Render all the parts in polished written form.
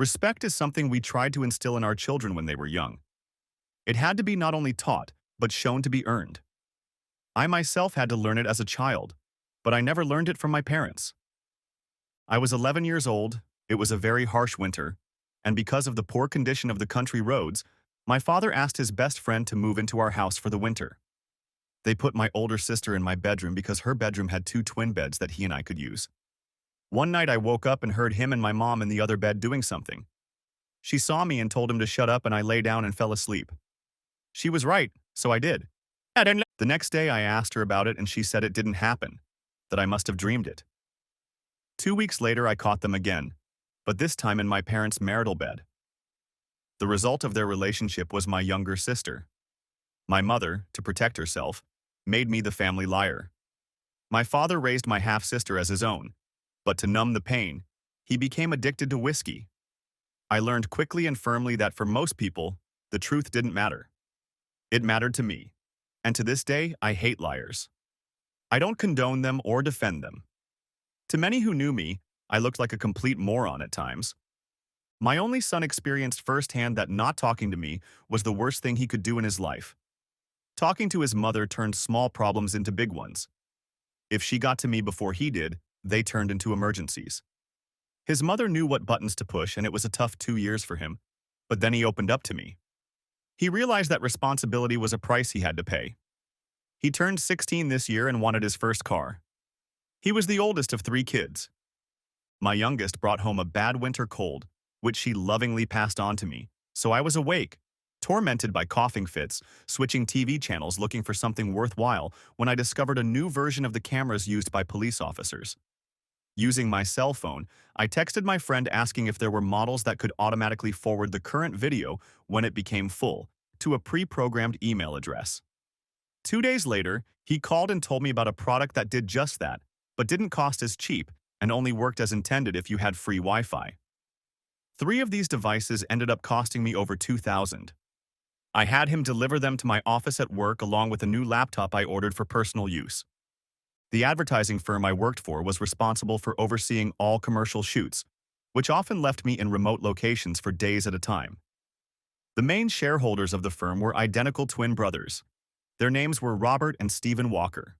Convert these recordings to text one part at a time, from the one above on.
Respect is something we tried to instill in our children when they were young. It had to be not only taught, but shown to be earned. I myself had to learn it as a child, but I never learned it from my parents. I was 11 years old, it was a very harsh winter, and because of the poor condition of the country roads, my father asked his best friend to move into our house for the winter. They put my older sister in my bedroom because her bedroom had two twin beds that he and I could use. One night I woke up and heard him and my mom in the other bed doing something. She saw me and told him to shut up, and I lay down and fell asleep. She was right, so I did. The next day I asked her about it and she said it didn't happen, that I must have dreamed it. 2 weeks later I caught them again, but this time in my parents' marital bed. The result of their relationship was my younger sister. My mother, to protect herself, made me the family liar. My father raised my half-sister as his own, but to numb the pain, he became addicted to whiskey. I learned quickly and firmly that for most people, the truth didn't matter. It mattered to me, and to this day, I hate liars. I don't condone them or defend them. To many who knew me, I looked like a complete moron at times. My only son experienced firsthand that not talking to me was the worst thing he could do in his life. Talking to his mother turned small problems into big ones. If she got to me before he did, they turned into emergencies. His mother knew what buttons to push, and it was a tough 2 years for him, but then he opened up to me. He realized that responsibility was a price he had to pay. He turned 16 this year and wanted his first car. He was the oldest of 3 kids. My youngest brought home a bad winter cold, which she lovingly passed on to me, so I was awake, tormented by coughing fits, switching TV channels looking for something worthwhile when I discovered a new version of the cameras used by police officers. Using my cell phone, I texted my friend asking if there were models that could automatically forward the current video when it became full to a pre-programmed email address. 2 days later, he called and told me about a product that did just that, but didn't cost as cheap and only worked as intended if you had free Wi-Fi. 3 of these devices ended up costing me over $2,000. I had him deliver them to my office at work along with a new laptop I ordered for personal use. The advertising firm I worked for was responsible for overseeing all commercial shoots, which often left me in remote locations for days at a time. The main shareholders of the firm were identical twin brothers. Their names were Robert and Stephen Walker.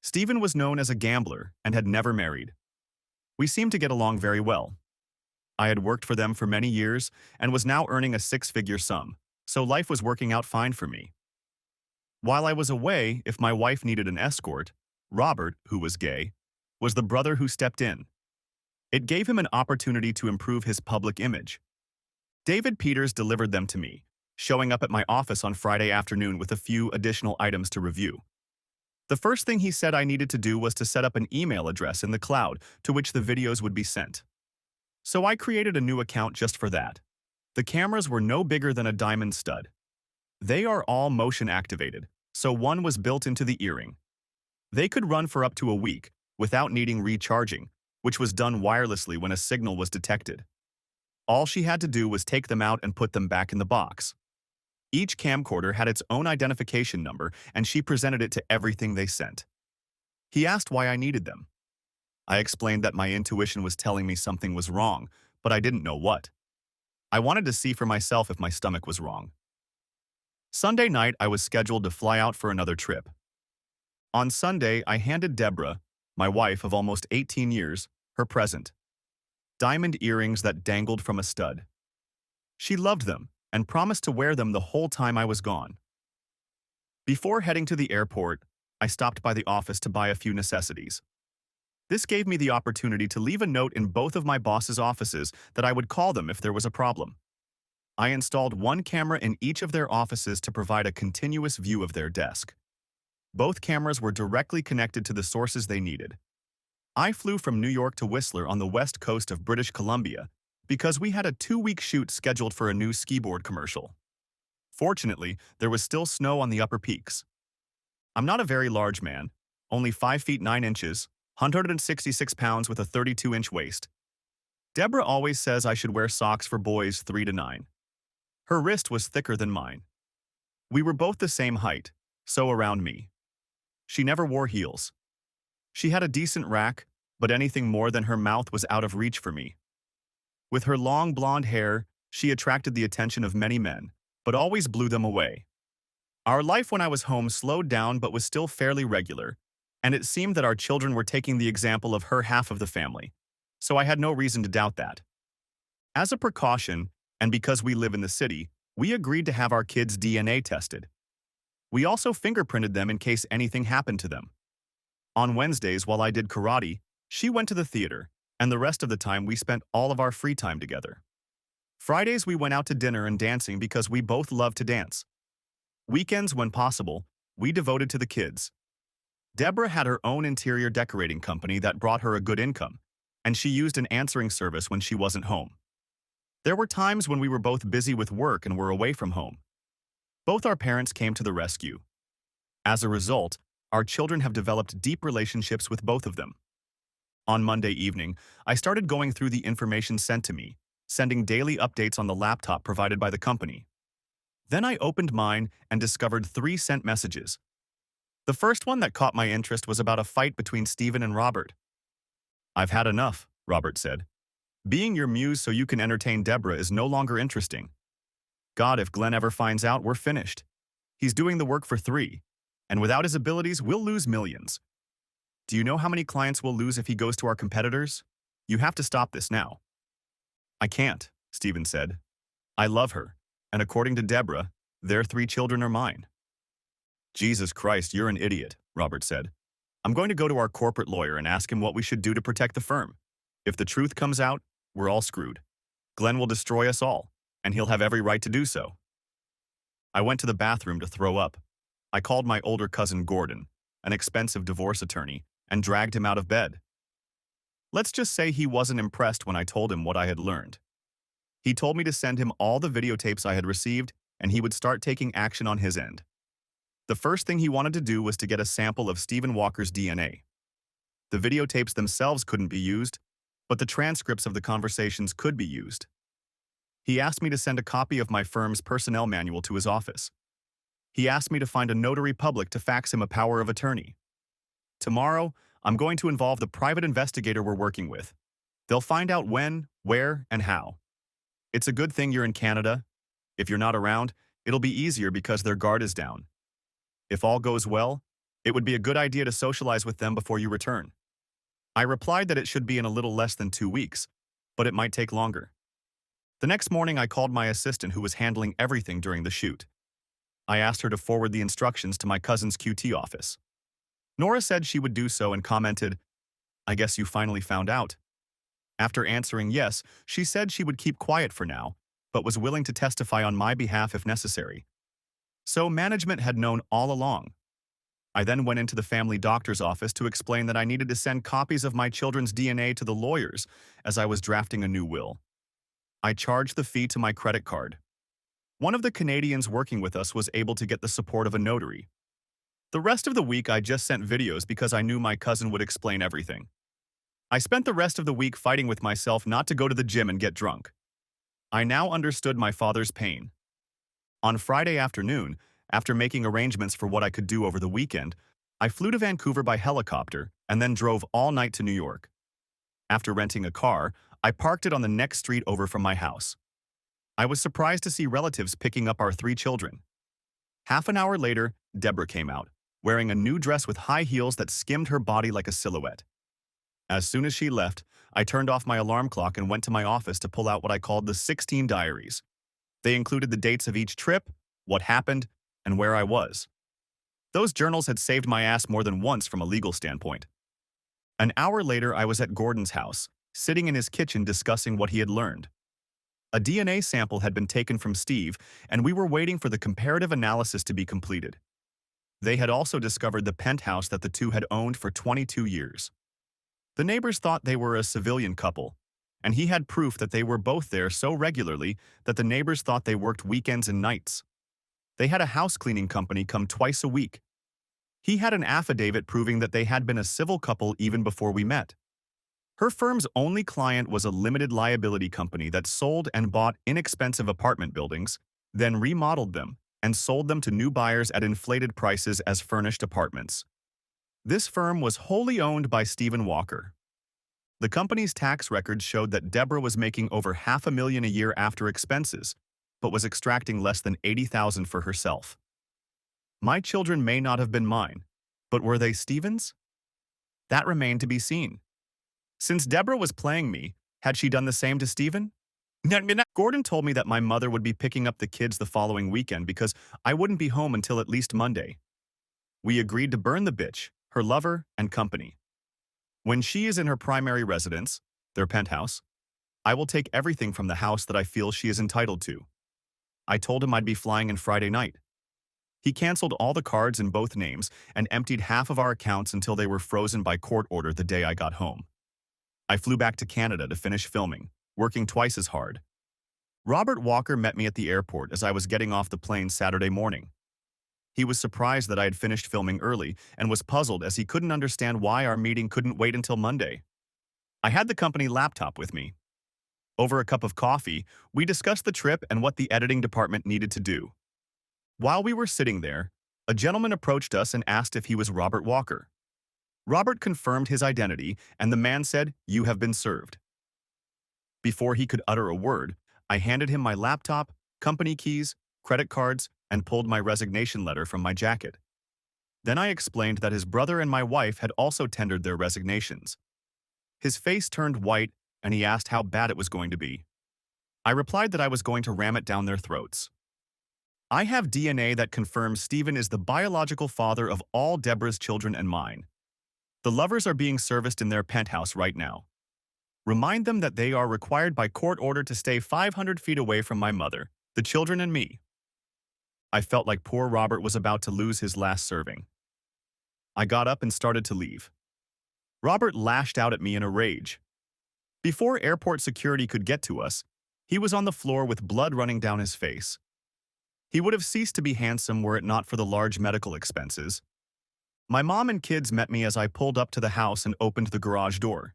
Stephen was known as a gambler and had never married. We seemed to get along very well. I had worked for them for many years and was now earning a 6-figure sum, so life was working out fine for me. While I was away, if my wife needed an escort, Robert, who was gay, was the brother who stepped in. It gave him an opportunity to improve his public image. David Peters delivered them to me, showing up at my office on Friday afternoon with a few additional items to review. The first thing he said I needed to do was to set up an email address in the cloud to which the videos would be sent. So I created a new account just for that. The cameras were no bigger than a diamond stud. They are all motion activated, so one was built into the earring. They could run for up to a week without needing recharging, which was done wirelessly when a signal was detected. All she had to do was take them out and put them back in the box. Each camcorder had its own identification number, and she presented it to everything they sent. He asked why I needed them. I explained that my intuition was telling me something was wrong, but I didn't know what. I wanted to see for myself if my stomach was wrong. Sunday night, I was scheduled to fly out for another trip. On Sunday, I handed Deborah, my wife of almost 18 years, her present. Diamond earrings that dangled from a stud. She loved them and promised to wear them the whole time I was gone. Before heading to the airport, I stopped by the office to buy a few necessities. This gave me the opportunity to leave a note in both of my boss's offices that I would call them if there was a problem. I installed one camera in each of their offices to provide a continuous view of their desk. Both cameras were directly connected to the sources they needed. I flew from New York to Whistler on the west coast of British Columbia because we had a 2-week shoot scheduled for a new ski board commercial. Fortunately, there was still snow on the upper peaks. I'm not a very large man, only 5 feet 9 inches, 166 pounds with a 32-inch waist. Deborah always says I should wear socks for boys 3 to 9. Her wrist was thicker than mine. We were both the same height, so around me. She never wore heels. She had a decent rack, but anything more than her mouth was out of reach for me. With her long blonde hair, she attracted the attention of many men, but always blew them away. Our life when I was home slowed down but was still fairly regular, and it seemed that our children were taking the example of her half of the family, so I had no reason to doubt that. As a precaution, and because we live in the city, we agreed to have our kids' DNA tested. We also fingerprinted them in case anything happened to them. On Wednesdays, while I did karate, she went to the theater, and the rest of the time we spent all of our free time together. Fridays we went out to dinner and dancing because we both love to dance. Weekends, when possible, we devoted to the kids. Deborah had her own interior decorating company that brought her a good income, and she used an answering service when she wasn't home. There were times when we were both busy with work and were away from home. Both our parents came to the rescue. As a result, our children have developed deep relationships with both of them. On Monday evening, I started going through the information sent to me, sending daily updates on the laptop provided by the company. Then I opened mine and discovered 3 sent messages. The first one that caught my interest was about a fight between Stephen and Robert. "I've had enough," Robert said. "Being your muse so you can entertain Deborah is no longer interesting. God, if Glenn ever finds out, we're finished. He's doing the work for 3, and without his abilities, we'll lose millions. Do you know how many clients we'll lose if he goes to our competitors? You have to stop this now." "I can't," Stephen said. "I love her, and according to Deborah, their 3 children are mine." "Jesus Christ, you're an idiot," Robert said. "I'm going to go to our corporate lawyer and ask him what we should do to protect the firm. If the truth comes out, we're all screwed. Glenn will destroy us all, and he'll have every right to do so." I went to the bathroom to throw up. I called my older cousin Gordon, an expensive divorce attorney, and dragged him out of bed. Let's just say he wasn't impressed when I told him what I had learned. He told me to send him all the videotapes I had received, and he would start taking action on his end. The first thing he wanted to do was to get a sample of Stephen Walker's DNA. The videotapes themselves couldn't be used, but the transcripts of the conversations could be used. He asked me to send a copy of my firm's personnel manual to his office. He asked me to find a notary public to fax him a power of attorney. Tomorrow, I'm going to involve the private investigator we're working with. They'll find out when, where, and how. It's a good thing you're in Canada. If you're not around, it'll be easier because their guard is down. If all goes well, it would be a good idea to socialize with them before you return. I replied that it should be in a little less than 2 weeks, but it might take longer. The next morning, I called my assistant who was handling everything during the shoot. I asked her to forward the instructions to my cousin's QT office. Nora said she would do so and commented, "I guess you finally found out." After answering yes, she said she would keep quiet for now, but was willing to testify on my behalf if necessary. So management had known all along. I then went into the family doctor's office to explain that I needed to send copies of my children's DNA to the lawyers as I was drafting a new will. I charged the fee to my credit card. One of the Canadians working with us was able to get the support of a notary. The rest of the week I just sent videos because I knew my cousin would explain everything. I spent the rest of the week fighting with myself not to go to the gym and get drunk. I now understood my father's pain. On Friday afternoon, after making arrangements for what I could do over the weekend, I flew to Vancouver by helicopter and then drove all night to New York. After renting a car, I parked it on the next street over from my house. I was surprised to see relatives picking up our 3 children. Half an hour later, Deborah came out, wearing a new dress with high heels that skimmed her body like a silhouette. As soon as she left, I turned off my alarm clock and went to my office to pull out what I called the 16 diaries. They included the dates of each trip, what happened, and where I was. Those journals had saved my ass more than once from a legal standpoint. An hour later, I was at Gordon's house, sitting in his kitchen discussing what he had learned. A DNA sample had been taken from Steve, and we were waiting for the comparative analysis to be completed. They had also discovered the penthouse that the two had owned for 22 years. The neighbors thought they were a civilian couple, and he had proof that they were both there so regularly that the neighbors thought they worked weekends and nights. They had a house cleaning company come twice a week. He had an affidavit proving that they had been a civil couple even before we met. Her firm's only client was a limited liability company that sold and bought inexpensive apartment buildings, then remodeled them, and sold them to new buyers at inflated prices as furnished apartments. This firm was wholly owned by Stephen Walker. The company's tax records showed that Deborah was making over $500,000 a year after expenses, but was extracting less than $80,000 for herself. My children may not have been mine, but were they Stephen's? That remained to be seen. Since Deborah was playing me, had she done the same to Stephen? Gordon told me that my mother would be picking up the kids the following weekend because I wouldn't be home until at least Monday. We agreed to burn the bitch, her lover, and company. When she is in her primary residence, their penthouse, I will take everything from the house that I feel she is entitled to. I told him I'd be flying in Friday night. He canceled all the cards in both names and emptied half of our accounts until they were frozen by court order the day I got home. I flew back to Canada to finish filming, working twice as hard. Robert Walker met me at the airport as I was getting off the plane Saturday morning. He was surprised that I had finished filming early and was puzzled as he couldn't understand why our meeting couldn't wait until Monday. I had the company laptop with me. Over a cup of coffee, we discussed the trip and what the editing department needed to do. While we were sitting there, a gentleman approached us and asked if he was Robert Walker. Robert confirmed his identity, and the man said, "You have been served." Before he could utter a word, I handed him my laptop, company keys, credit cards, and pulled my resignation letter from my jacket. Then I explained that his brother and my wife had also tendered their resignations. His face turned white, and he asked how bad it was going to be. I replied that I was going to ram it down their throats. I have DNA that confirms Stephen is the biological father of all Deborah's children and mine. The lovers are being serviced in their penthouse right now. Remind them that they are required by court order to stay 500 feet away from my mother, the children, and me. I felt like poor Robert was about to lose his last serving. I got up and started to leave. Robert lashed out at me in a rage. Before airport security could get to us, he was on the floor with blood running down his face. He would have ceased to be handsome were it not for the large medical expenses. My mom and kids met me as I pulled up to the house and opened the garage door.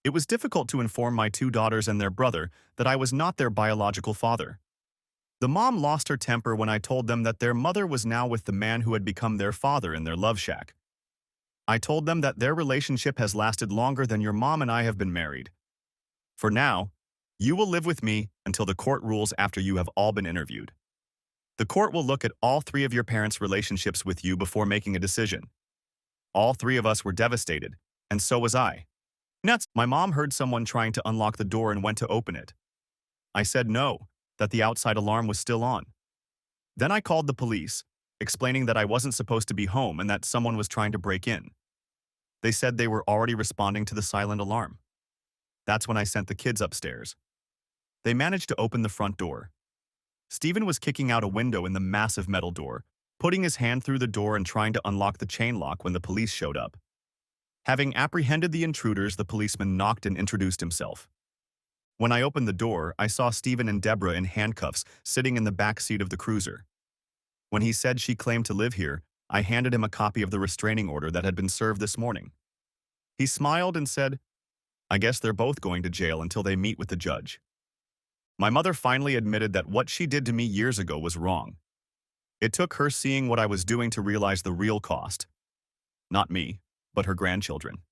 It was difficult to inform my two daughters and their brother that I was not their biological father. The mom lost her temper when I told them that their mother was now with the man who had become their father in their love shack. I told them that their relationship has lasted longer than your mom and I have been married. For now, you will live with me until the court rules after you have all been interviewed. The court will look at all three of your parents' relationships with you before making a decision. All three of us were devastated, and so was I. Nuts! My mom heard someone trying to unlock the door and went to open it. I said no, that the outside alarm was still on. Then I called the police, explaining that I wasn't supposed to be home and that someone was trying to break in. They said they were already responding to the silent alarm. That's when I sent the kids upstairs. They managed to open the front door. Stephen was kicking out a window in the massive metal door, putting his hand through the door and trying to unlock the chain lock when the police showed up. Having apprehended the intruders, the policeman knocked and introduced himself. When I opened the door, I saw Stephen and Deborah in handcuffs sitting in the back seat of the cruiser. When he said she claimed to live here, I handed him a copy of the restraining order that had been served this morning. He smiled and said, "I guess they're both going to jail until they meet with the judge." My mother finally admitted that what she did to me years ago was wrong. It took her seeing what I was doing to realize the real cost. Not me, but her grandchildren.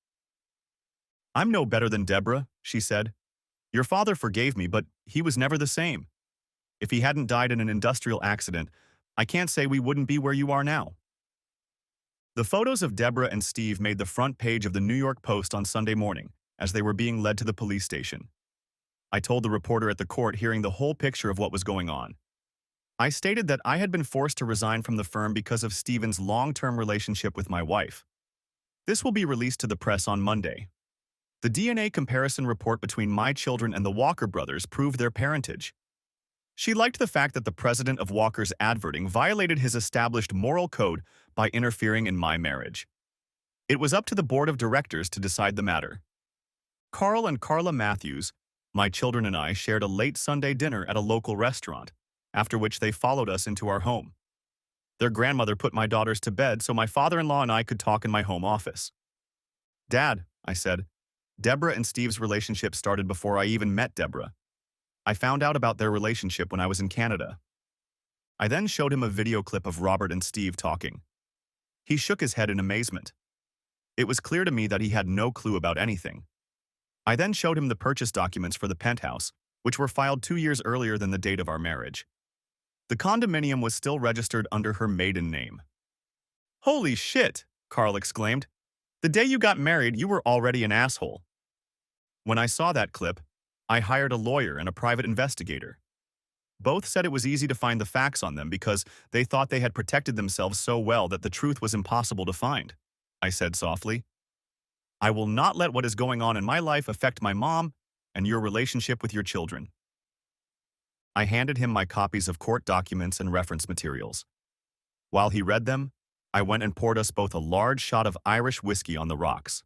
"I'm no better than Deborah," she said. "Your father forgave me, but he was never the same. If he hadn't died in an industrial accident, I can't say we wouldn't be where you are now." The photos of Deborah and Steve made the front page of the New York Post on Sunday morning as they were being led to the police station. I told the reporter at the court hearing the whole picture of what was going on. I stated that I had been forced to resign from the firm because of Stephen's long-term relationship with my wife. This will be released to the press on Monday. The DNA comparison report between my children and the Walker brothers proved their parentage. She liked the fact that the president of Walker's advertising violated his established moral code by interfering in my marriage. It was up to the board of directors to decide the matter. Carl and Carla Matthews, my children and I shared a late Sunday dinner at a local restaurant, after which they followed us into our home. Their grandmother put my daughters to bed so my father-in-law and I could talk in my home office. "Dad," I said, "Deborah and Steve's relationship started before I even met Deborah. I found out about their relationship when I was in Canada." I then showed him a video clip of Robert and Steve talking. He shook his head in amazement. It was clear to me that he had no clue about anything. I then showed him the purchase documents for the penthouse, which were filed 2 years earlier than the date of our marriage. The condominium was still registered under her maiden name. "Holy shit!" Carl exclaimed. "The day you got married, you were already an asshole." When I saw that clip, I hired a lawyer and a private investigator. Both said it was easy to find the facts on them because they thought they had protected themselves so well that the truth was impossible to find. I said softly, "I will not let what is going on in my life affect my mom and your relationship with your children." I handed him my copies of court documents and reference materials. While he read them, I went and poured us both a large shot of Irish whiskey on the rocks.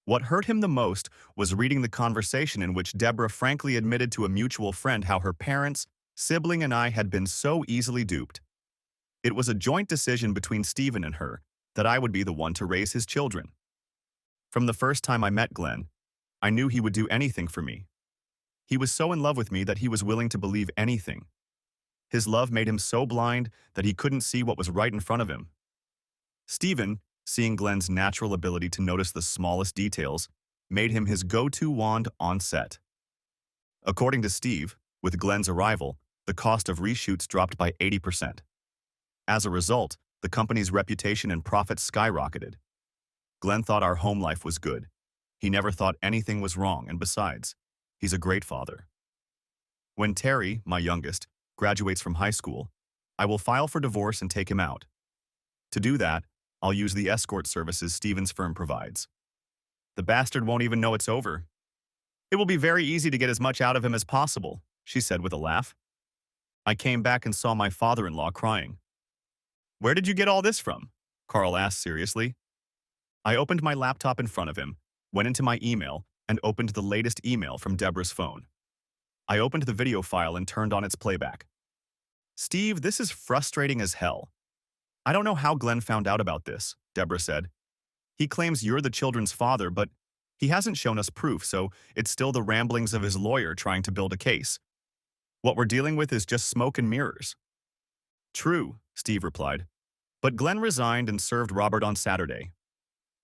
What hurt him the most was reading the conversation in which Deborah frankly admitted to a mutual friend how her parents, sibling, and I had been so easily duped. It was a joint decision between Stephen and her that I would be the one to raise his children. From the first time I met Glenn, I knew he would do anything for me. He was so in love with me that he was willing to believe anything. His love made him so blind that he couldn't see what was right in front of him. Stephen, seeing Glenn's natural ability to notice the smallest details, made him his go-to wand on set. According to Steve, with Glenn's arrival, the cost of reshoots dropped by 80%. As a result, the company's reputation and profits skyrocketed. Glenn thought our home life was good. He never thought anything was wrong, and besides, he's a great father. When Terry, my youngest, graduates from high school, I will file for divorce and take him out. To do that, I'll use the escort services Stephen's firm provides. The bastard won't even know it's over. It will be very easy to get as much out of him as possible, she said with a laugh. I came back and saw my father-in-law crying. "Where did you get all this from?" Carl asked seriously. I opened my laptop in front of him, went into my email, and opened the latest email from Deborah's phone. I opened the video file and turned on its playback. "Steve, this is frustrating as hell. I don't know how Glenn found out about this," Deborah said. "He claims you're the children's father, but he hasn't shown us proof, so it's still the ramblings of his lawyer trying to build a case. What we're dealing with is just smoke and mirrors." "True," Steve replied. "But Glenn resigned and served Robert on Saturday.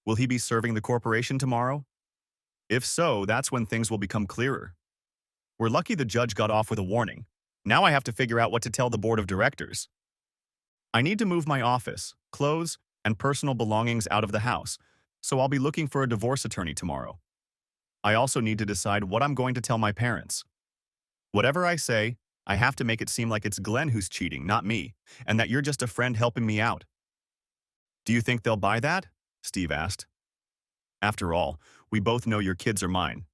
Will he be serving the corporation tomorrow? If so, that's when things will become clearer. We're lucky the judge got off with a warning. Now I have to figure out what to tell the board of directors. I need to move my office, clothes, and personal belongings out of the house, so I'll be looking for a divorce attorney tomorrow. I also need to decide what I'm going to tell my parents. Whatever I say, I have to make it seem like it's Glenn who's cheating, not me, and that you're just a friend helping me out." "Do you think they'll buy that?" Steve asked. "After all, we both know your kids are mine.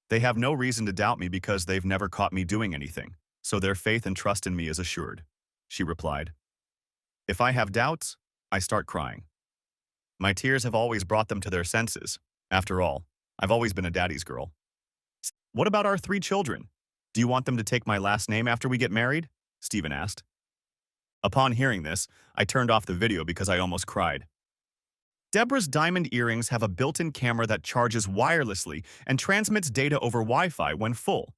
They have no reason to doubt me because they've never caught me doing anything, so their faith and trust in me is assured," she replied. "If I have doubts, I start crying. My tears have always brought them to their senses. After all, I've always been a daddy's girl." "What about our 3 children? Do you want them to take my last name after we get married?" Stephen asked. Upon hearing this, I turned off the video because I almost cried. Deborah's diamond earrings have a built-in camera that charges wirelessly and transmits data over Wi-Fi when full.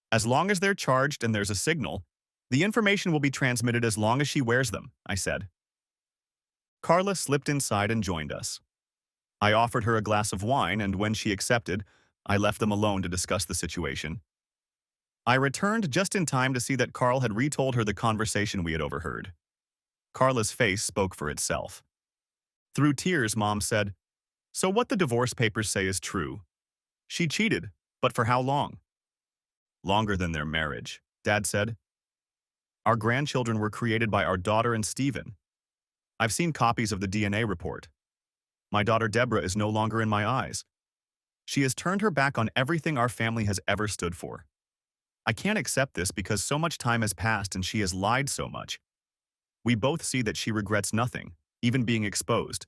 As long as they're charged and there's a signal, the information will be transmitted as long as she wears them, I said. Carla slipped inside and joined us. I offered her a glass of wine, and when she accepted, I left them alone to discuss the situation. I returned just in time to see that Carl had retold her the conversation we had overheard. Carla's face spoke for itself. Through tears, Mom said, "So what the divorce papers say is true. She cheated, but for how long?" "Longer than their marriage," Dad said. "Our grandchildren were created by our daughter and Stephen. I've seen copies of the DNA report. My daughter Deborah is no longer in my eyes. She has turned her back on everything our family has ever stood for. I can't accept this because so much time has passed and she has lied so much. We both see that she regrets nothing, even being exposed.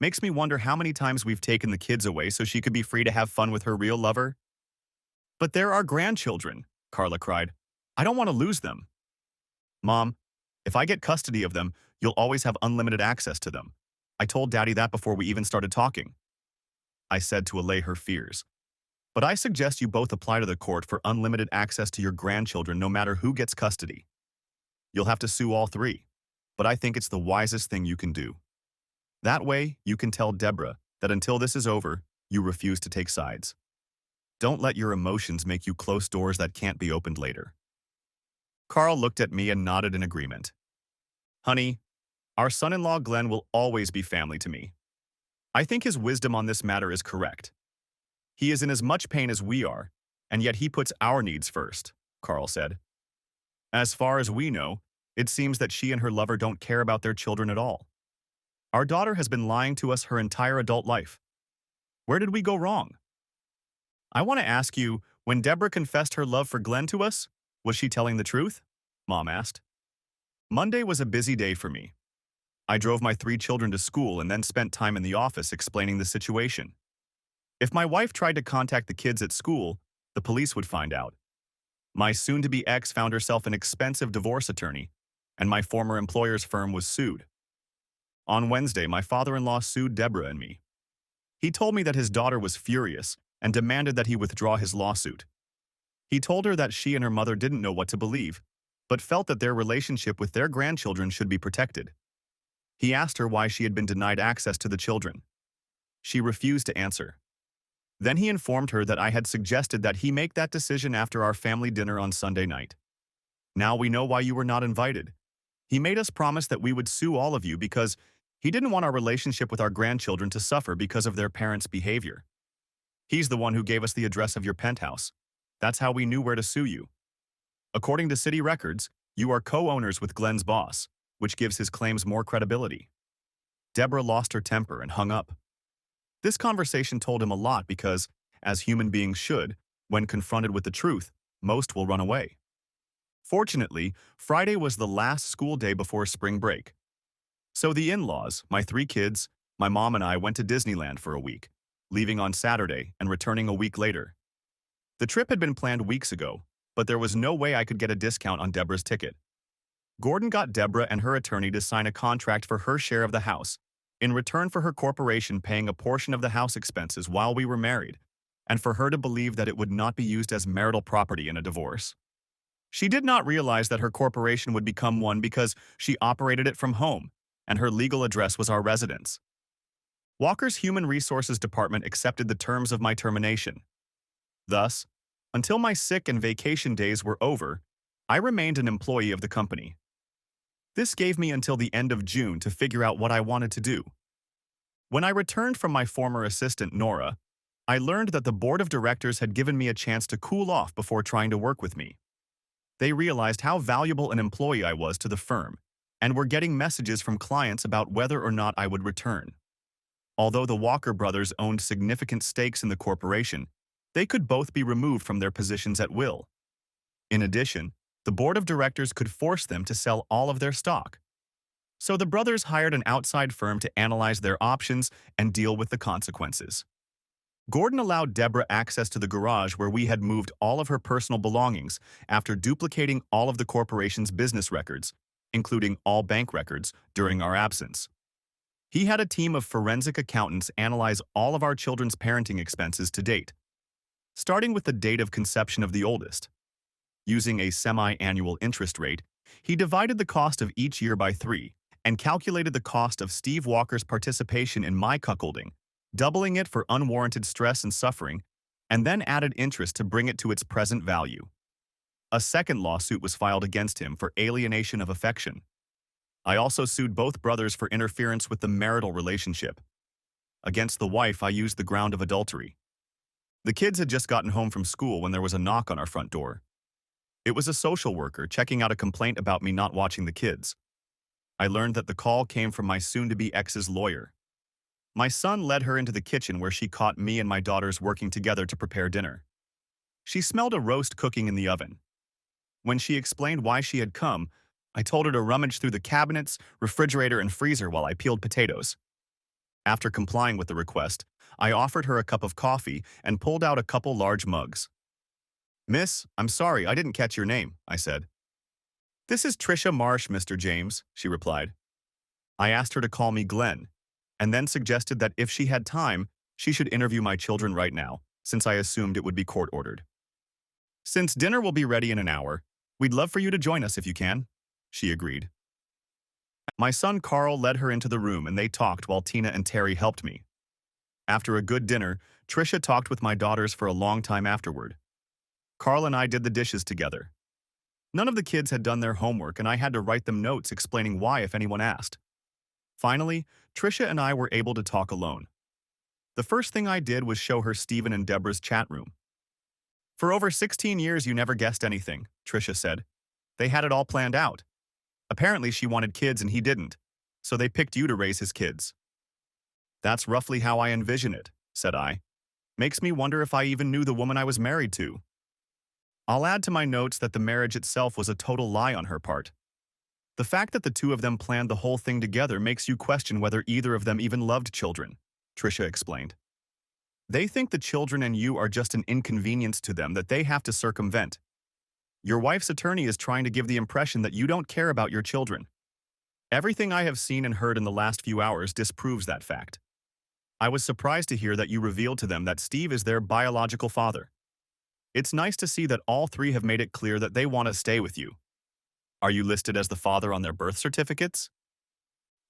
Makes me wonder how many times we've taken the kids away so she could be free to have fun with her real lover." "But they're our grandchildren," Carla cried. "I don't want to lose them." "Mom, if I get custody of them, you'll always have unlimited access to them. I told Daddy that before we even started talking," I said to allay her fears. "But I suggest you both apply to the court for unlimited access to your grandchildren no matter who gets custody. You'll have to sue all 3, but I think it's the wisest thing you can do. That way, you can tell Deborah that until this is over, You refuse to take sides. Don't let your emotions make you close doors that can't be opened later. Carl looked at me and nodded in agreement. Honey, our son-in-law Glenn will always be family to me. I think his wisdom on this matter is correct. He is in as much pain as we are, and yet he puts our needs first, Carl said. As far as we know, it seems that she and her lover don't care about their children at all. Our daughter has been lying to us her entire adult life. Where did we go wrong? I want to ask you, when Deborah confessed her love for Glenn to us, was she telling the truth? Mom asked. Monday was a busy day for me. I drove my 3 children to school and then spent time in the office explaining the situation. If my wife tried to contact the kids at school, the police would find out. My soon-to-be ex found herself an expensive divorce attorney, and my former employer's firm was sued. On Wednesday, my father-in-law sued Deborah and me. He told me that his daughter was furious and demanded that he withdraw his lawsuit. He told her that she and her mother didn't know what to believe, but felt that their relationship with their grandchildren should be protected. He asked her why she had been denied access to the children. She refused to answer. Then he informed her that I had suggested that he make that decision after our family dinner on Sunday night. Now we know why you were not invited. He made us promise that we would sue all of you because he didn't want our relationship with our grandchildren to suffer because of their parents' behavior. He's the one who gave us the address of your penthouse. That's how we knew where to sue you. According to city records, you are co-owners with Glenn's boss, which gives his claims more credibility. Deborah lost her temper and hung up. This conversation told him a lot because, as human beings should, when confronted with the truth, most will run away. Fortunately, Friday was the last school day before spring break. So the in-laws, my 3 kids, my mom and I went to Disneyland for a week, leaving on Saturday and returning a week later. The trip had been planned weeks ago, but there was no way I could get a discount on Deborah's ticket. Gordon got Deborah and her attorney to sign a contract for her share of the house, in return for her corporation paying a portion of the house expenses while we were married, and for her to believe that it would not be used as marital property in a divorce. She did not realize that her corporation would become one because she operated it from home, and her legal address was our residence. Walker's Human Resources Department accepted the terms of my termination. Thus, until my sick and vacation days were over, I remained an employee of the company. This gave me until the end of June to figure out what I wanted to do. When I returned from my former assistant, Nora, I learned that the board of directors had given me a chance to cool off before trying to work with me. They realized how valuable an employee I was to the firm, and were getting messages from clients about whether or not I would return. Although the Walker brothers owned significant stakes in the corporation, they could both be removed from their positions at will. In addition, the board of directors could force them to sell all of their stock. So the brothers hired an outside firm to analyze their options and deal with the consequences. Gordon allowed Deborah access to the garage where we had moved all of her personal belongings after duplicating all of the corporation's business records, including all bank records, during our absence. He had a team of forensic accountants analyze all of our children's parenting expenses to date, starting with the date of conception of the oldest. Using a semi-annual interest rate, he divided the cost of each year by 3 and calculated the cost of Steve Walker's participation in my cuckolding, doubling it for unwarranted stress and suffering, and then added interest to bring it to its present value. A second lawsuit was filed against him for alienation of affection. I also sued both brothers for interference with the marital relationship. Against the wife, I used the ground of adultery. The kids had just gotten home from school when there was a knock on our front door. It was a social worker checking out a complaint about me not watching the kids. I learned that the call came from my soon-to-be ex's lawyer. My son led her into the kitchen where she caught me and my daughters working together to prepare dinner. She smelled a roast cooking in the oven. When she explained why she had come, I told her to rummage through the cabinets, refrigerator, and freezer while I peeled potatoes. After complying with the request, I offered her a cup of coffee and pulled out a couple large mugs. "Miss, I'm sorry, I didn't catch your name," I said. "This is Tricia Marsh, Mr. James," she replied. I asked her to call me Glenn, and then suggested that if she had time, she should interview my children right now, since I assumed it would be court-ordered. "Since dinner will be ready in an hour, we'd love for you to join us if you can," she agreed. My son Carl led her into the room and they talked while Tina and Terry helped me. After a good dinner, Trisha talked with my daughters for a long time afterward. Carl and I did the dishes together. None of the kids had done their homework, and I had to write them notes explaining why if anyone asked. Finally, Trisha and I were able to talk alone. The first thing I did was show her Stephen and Deborah's chat room. For over 16 years, you never guessed anything, Trisha said. They had it all planned out. Apparently, she wanted kids and he didn't, so they picked you to raise his kids. That's roughly how I envision it, said I. Makes me wonder if I even knew the woman I was married to. I'll add to my notes that the marriage itself was a total lie on her part. The fact that the two of them planned the whole thing together makes you question whether either of them even loved children, Trisha explained. They think the children and you are just an inconvenience to them that they have to circumvent. Your wife's attorney is trying to give the impression that you don't care about your children. Everything I have seen and heard in the last few hours disproves that fact. I was surprised to hear that you revealed to them that Steve is their biological father. It's nice to see that all three have made it clear that they want to stay with you. Are you listed as the father on their birth certificates?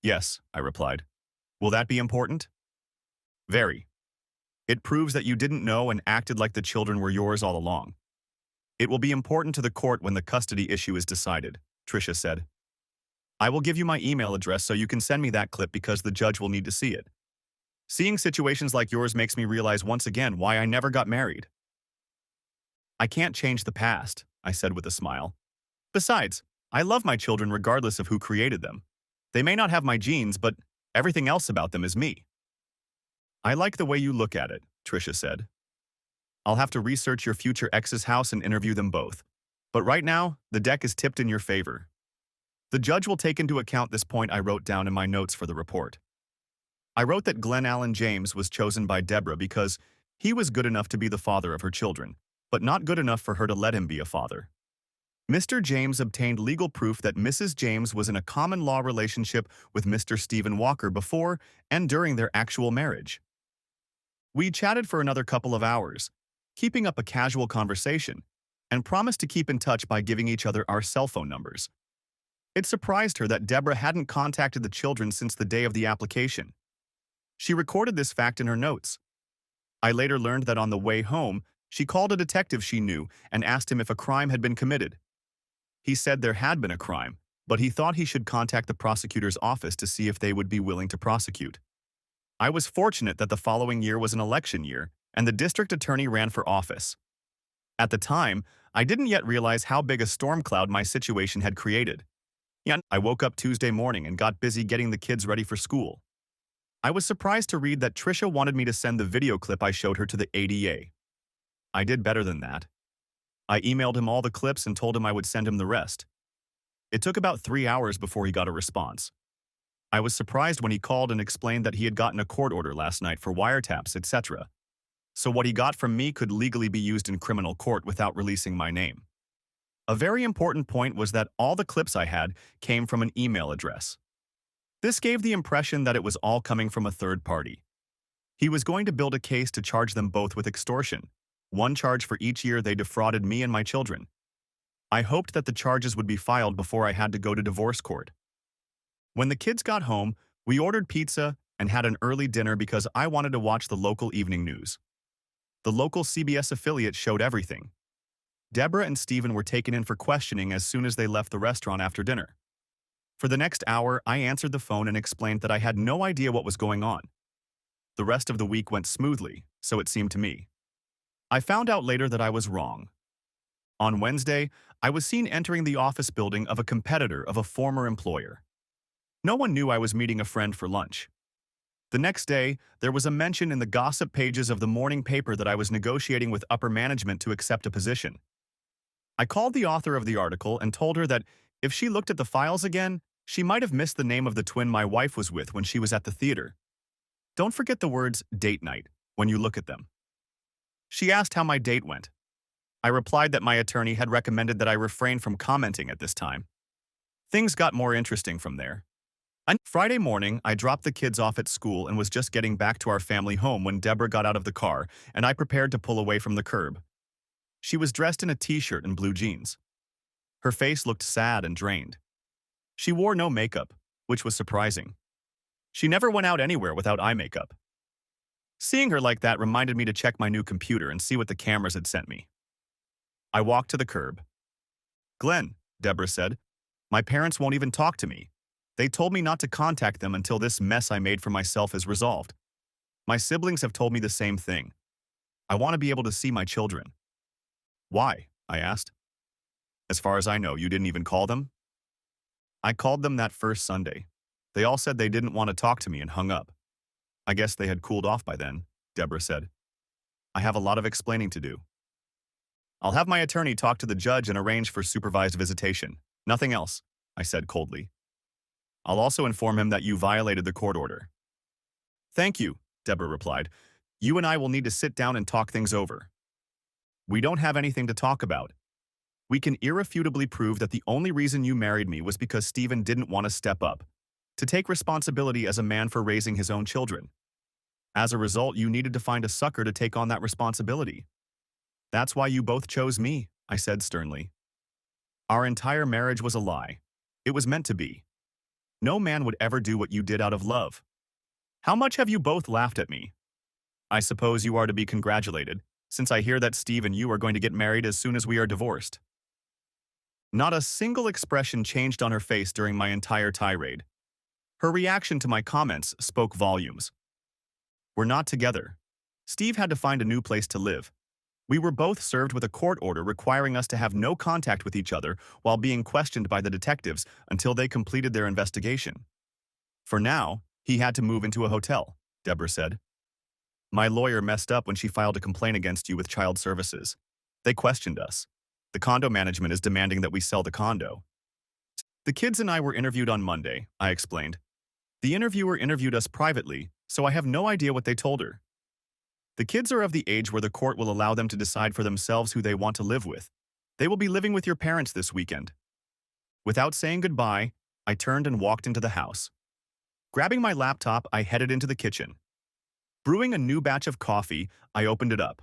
Yes, I replied. Will that be important? Very. It proves that you didn't know and acted like the children were yours all along. It will be important to the court when the custody issue is decided, Trisha said. I will give you my email address so you can send me that clip because the judge will need to see it. Seeing situations like yours makes me realize once again why I never got married. I can't change the past, I said with a smile. Besides, I love my children regardless of who created them. They may not have my genes, but everything else about them is me. I like the way you look at it, Trisha said. I'll have to research your future ex's house and interview them both. But right now, the deck is tipped in your favor. The judge will take into account this point I wrote down in my notes for the report. I wrote that Glenn Allen James was chosen by Deborah because he was good enough to be the father of her children, but not good enough for her to let him be a father. Mr. James obtained legal proof that Mrs. James was in a common law relationship with Mr. Stephen Walker before and during their actual marriage. We chatted for another couple of hours, keeping up a casual conversation, and promised to keep in touch by giving each other our cell phone numbers. It surprised her that Deborah hadn't contacted the children since the day of the application. She recorded this fact in her notes. I later learned that on the way home, she called a detective she knew and asked him if a crime had been committed. He said there had been a crime, but he thought he should contact the prosecutor's office to see if they would be willing to prosecute. I was fortunate that the following year was an election year, and the district attorney ran for office. At the time, I didn't yet realize how big a storm cloud my situation had created. Yet, I woke up Tuesday morning and got busy getting the kids ready for school. I was surprised to read that Trisha wanted me to send the video clip I showed her to the ADA. I did better than that. I emailed him all the clips and told him I would send him the rest. It took about 3 hours before he got a response. I was surprised when he called and explained that he had gotten a court order last night for wiretaps, etc. So what he got from me could legally be used in criminal court without releasing my name. A very important point was that all the clips I had came from an email address. This gave the impression that it was all coming from a third party. He was going to build a case to charge them both with extortion, one charge for each year they defrauded me and my children. I hoped that the charges would be filed before I had to go to divorce court. When the kids got home, we ordered pizza and had an early dinner because I wanted to watch the local evening news. The local CBS affiliate showed everything. Deborah and Stephen were taken in for questioning as soon as they left the restaurant after dinner. For the next hour, I answered the phone and explained that I had no idea what was going on. The rest of the week went smoothly, so it seemed to me. I found out later that I was wrong. On Wednesday, I was seen entering the office building of a competitor of a former employer. No one knew I was meeting a friend for lunch. The next day, there was a mention in the gossip pages of the morning paper that I was negotiating with upper management to accept a position. I called the author of the article and told her that if she looked at the files again, she might have missed the name of the twin my wife was with when she was at the theater. Don't forget the words date night when you look at them. She asked how my date went. I replied that my attorney had recommended that I refrain from commenting at this time. Things got more interesting from there. On Friday morning, I dropped the kids off at school and was just getting back to our family home when Deborah got out of the car and I prepared to pull away from the curb. She was dressed in a t-shirt and blue jeans. Her face looked sad and drained. She wore no makeup, which was surprising. She never went out anywhere without eye makeup. Seeing her like that reminded me to check my new computer and see what the cameras had sent me. I walked to the curb. Glenn, Deborah said, my parents won't even talk to me. They told me not to contact them until this mess I made for myself is resolved. My siblings have told me the same thing. I want to be able to see my children. Why? I asked. As far as I know, you didn't even call them? I called them that first Sunday. They all said they didn't want to talk to me and hung up. I guess they had cooled off by then, Deborah said. I have a lot of explaining to do. I'll have my attorney talk to the judge and arrange for supervised visitation. Nothing else, I said coldly. I'll also inform him that you violated the court order. Thank you, Deborah replied. You and I will need to sit down and talk things over. We don't have anything to talk about. We can irrefutably prove that the only reason you married me was because Stephen didn't want to step up, to take responsibility as a man for raising his own children. As a result, you needed to find a sucker to take on that responsibility. That's why you both chose me, I said sternly. Our entire marriage was a lie. It was meant to be. No man would ever do what you did out of love. How much have you both laughed at me? I suppose you are to be congratulated, since I hear that Steve and you are going to get married as soon as we are divorced. Not a single expression changed on her face during my entire tirade. Her reaction to my comments spoke volumes. We're not together. Steve had to find a new place to live. We were both served with a court order requiring us to have no contact with each other while being questioned by the detectives until they completed their investigation. For now, he had to move into a hotel, Deborah said. My lawyer messed up when she filed a complaint against you with child services. They questioned us. The condo management is demanding that we sell the condo. The kids and I were interviewed on Monday, I explained. The interviewer interviewed us privately, so I have no idea what they told her. The kids are of the age where the court will allow them to decide for themselves who they want to live with. They will be living with your parents this weekend. Without saying goodbye, I turned and walked into the house. Grabbing my laptop, I headed into the kitchen. Brewing a new batch of coffee, I opened it up.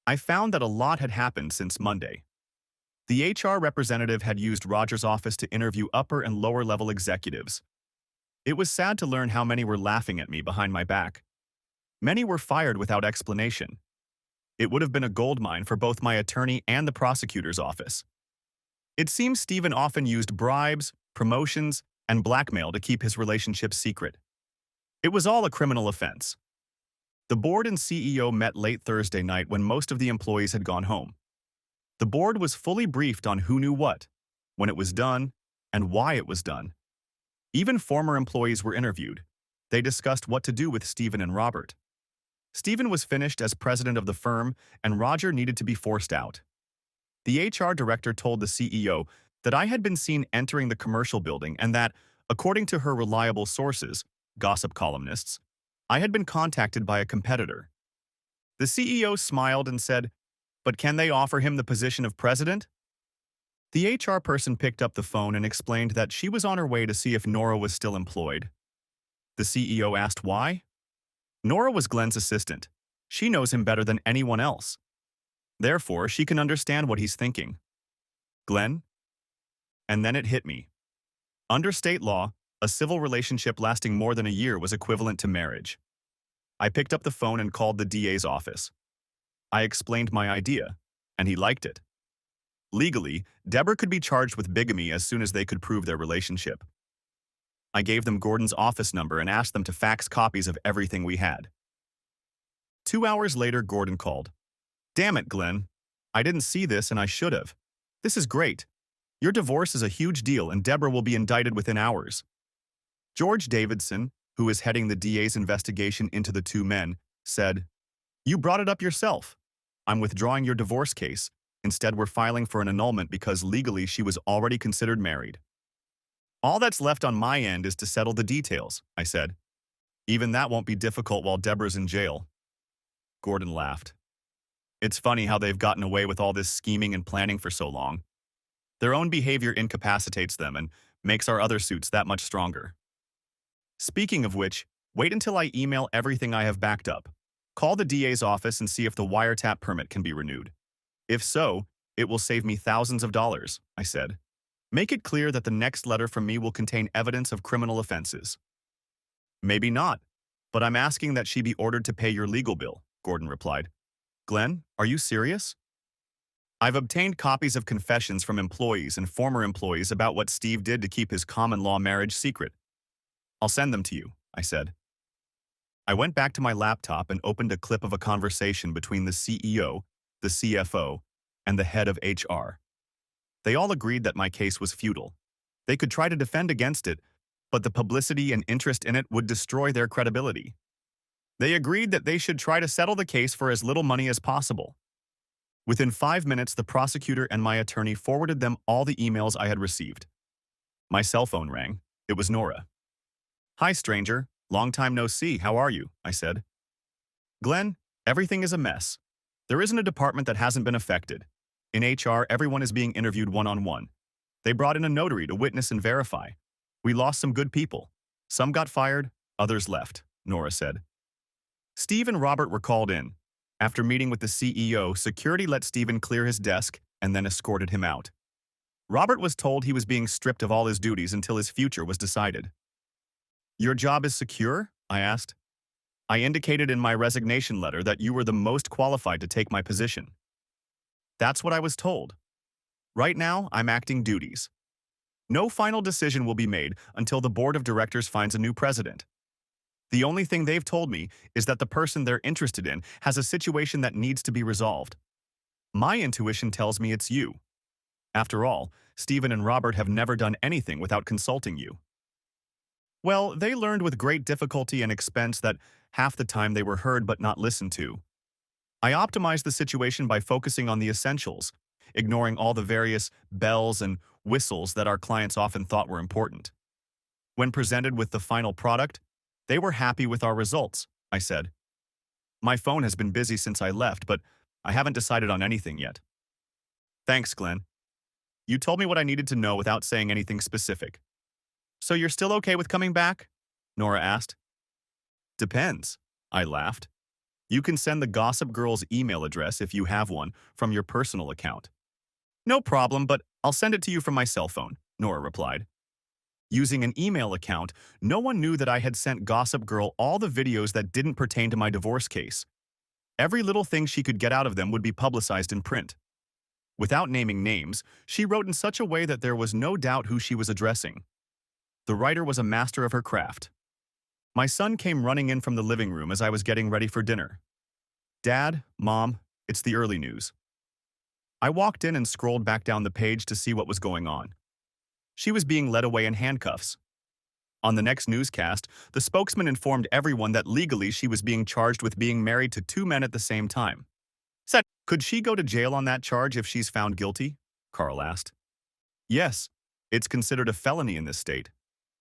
I found that a lot had happened since Monday. The HR representative had used Roger's office to interview upper and lower level executives. It was sad to learn how many were laughing at me behind my back. Many were fired without explanation. It would have been a goldmine for both my attorney and the prosecutor's office. It seems Stephen often used bribes, promotions, and blackmail to keep his relationship secret. It was all a criminal offense. The board and CEO met late Thursday night when most of the employees had gone home. The board was fully briefed on who knew what, when it was done, and why it was done. Even former employees were interviewed. They discussed what to do with Stephen and Robert. Stephen was finished as president of the firm, and Roger needed to be forced out. The HR director told the CEO that I had been seen entering the commercial building and that, according to her reliable sources, gossip columnists, I had been contacted by a competitor. The CEO smiled and said, "But can they offer him the position of president?" The HR person picked up the phone and explained that she was on her way to see if Nora was still employed. The CEO asked why. Nora was Glenn's assistant. She knows him better than anyone else. Therefore, she can understand what he's thinking. Glenn? And then it hit me. Under state law, a civil relationship lasting more than a year was equivalent to marriage. I picked up the phone and called the DA's office. I explained my idea, and he liked it. Legally, Deborah could be charged with bigamy as soon as they could prove their relationship. I gave them Gordon's office number and asked them to fax copies of everything we had. 2 hours later, Gordon called. "Damn it, Glenn. I didn't see this and I should have. This is great. Your divorce is a huge deal and Deborah will be indicted within hours." George Davidson, who is heading the DA's investigation into the two men, said, "You brought it up yourself. I'm withdrawing your divorce case. Instead, we're filing for an annulment because legally she was already considered married." "All that's left on my end is to settle the details," I said. "Even that won't be difficult while Deborah's in jail." Gordon laughed. "It's funny how they've gotten away with all this scheming and planning for so long. Their own behavior incapacitates them and makes our other suits that much stronger. Speaking of which, wait until I email everything I have backed up. Call the DA's office and see if the wiretap permit can be renewed. If so, it will save me thousands of dollars," I said. "Make it clear that the next letter from me will contain evidence of criminal offenses." "Maybe not. But I'm asking that she be ordered to pay your legal bill, Gordon replied. Glenn, are you serious? I've obtained copies of confessions from employees and former employees about what Steve did to keep his common-law marriage secret. I'll send them to you, I said. I went back to my laptop and opened a clip of a conversation between the CEO, the CFO, and the head of HR. They all agreed that my case was futile. They could try to defend against it, but the publicity and interest in it would destroy their credibility. They agreed that they should try to settle the case for as little money as possible. Within 5 minutes, the prosecutor and my attorney forwarded them all the emails I had received. My cell phone rang. It was Nora. Hi, stranger. Long time no see. How are you? I said. Glenn, everything is a mess. There isn't a department that hasn't been affected. In HR, everyone is being interviewed one-on-one. They brought in a notary to witness and verify. We lost some good people. Some got fired, others left, Nora said. Steve and Robert were called in. After meeting with the CEO, security let Steven clear his desk and then escorted him out. Robert was told he was being stripped of all his duties until his future was decided. Your job is secure? I asked. I indicated in my resignation letter that you were the most qualified to take my position. That's what I was told. Right now, I'm acting duties. No final decision will be made until the board of directors finds a new president. The only thing they've told me is that the person they're interested in has a situation that needs to be resolved. My intuition tells me it's you. After all, Stephen and Robert have never done anything without consulting you. Well, they learned with great difficulty and expense that half the time they were heard but not listened to. I optimized the situation by focusing on the essentials, ignoring all the various bells and whistles that our clients often thought were important. When presented with the final product, they were happy with our results, I said. My phone has been busy since I left, but I haven't decided on anything yet. Thanks, Glenn. You told me what I needed to know without saying anything specific. So you're still okay with coming back? Nora asked. Depends, I laughed. You can send the Gossip Girl's email address if you have one from your personal account. No problem, but I'll send it to you from my cell phone, Nora replied. Using an email account, no one knew that I had sent Gossip Girl all the videos that didn't pertain to my divorce case. Every little thing she could get out of them would be publicized in print. Without naming names, she wrote in such a way that there was no doubt who she was addressing. The writer was a master of her craft. My son came running in from the living room as I was getting ready for dinner. Dad, Mom, it's the early news. I walked in and scrolled back down the page to see what was going on. She was being led away in handcuffs. On the next newscast, the spokesman informed everyone that legally she was being charged with being married to 2 men at the same time. Said, could she go to jail on that charge if she's found guilty? Carl asked. Yes, it's considered a felony in this state.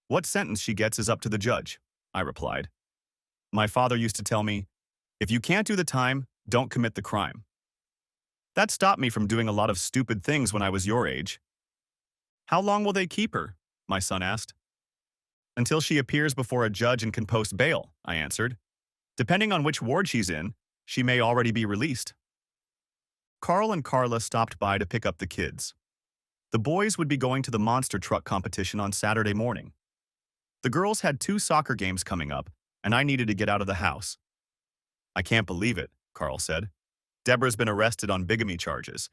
What sentence she gets is up to the judge, I replied. My father used to tell me, if you can't do the time, don't commit the crime. That stopped me from doing a lot of stupid things when I was your age. How long will they keep her? My son asked. Until she appears before a judge and can post bail, I answered. Depending on which ward she's in, she may already be released. Carl and Carla stopped by to pick up the kids. The boys would be going to the monster truck competition on Saturday morning. The girls had 2 soccer games coming up, and I needed to get out of the house. I can't believe it, Carl said. Deborah's been arrested on bigamy charges.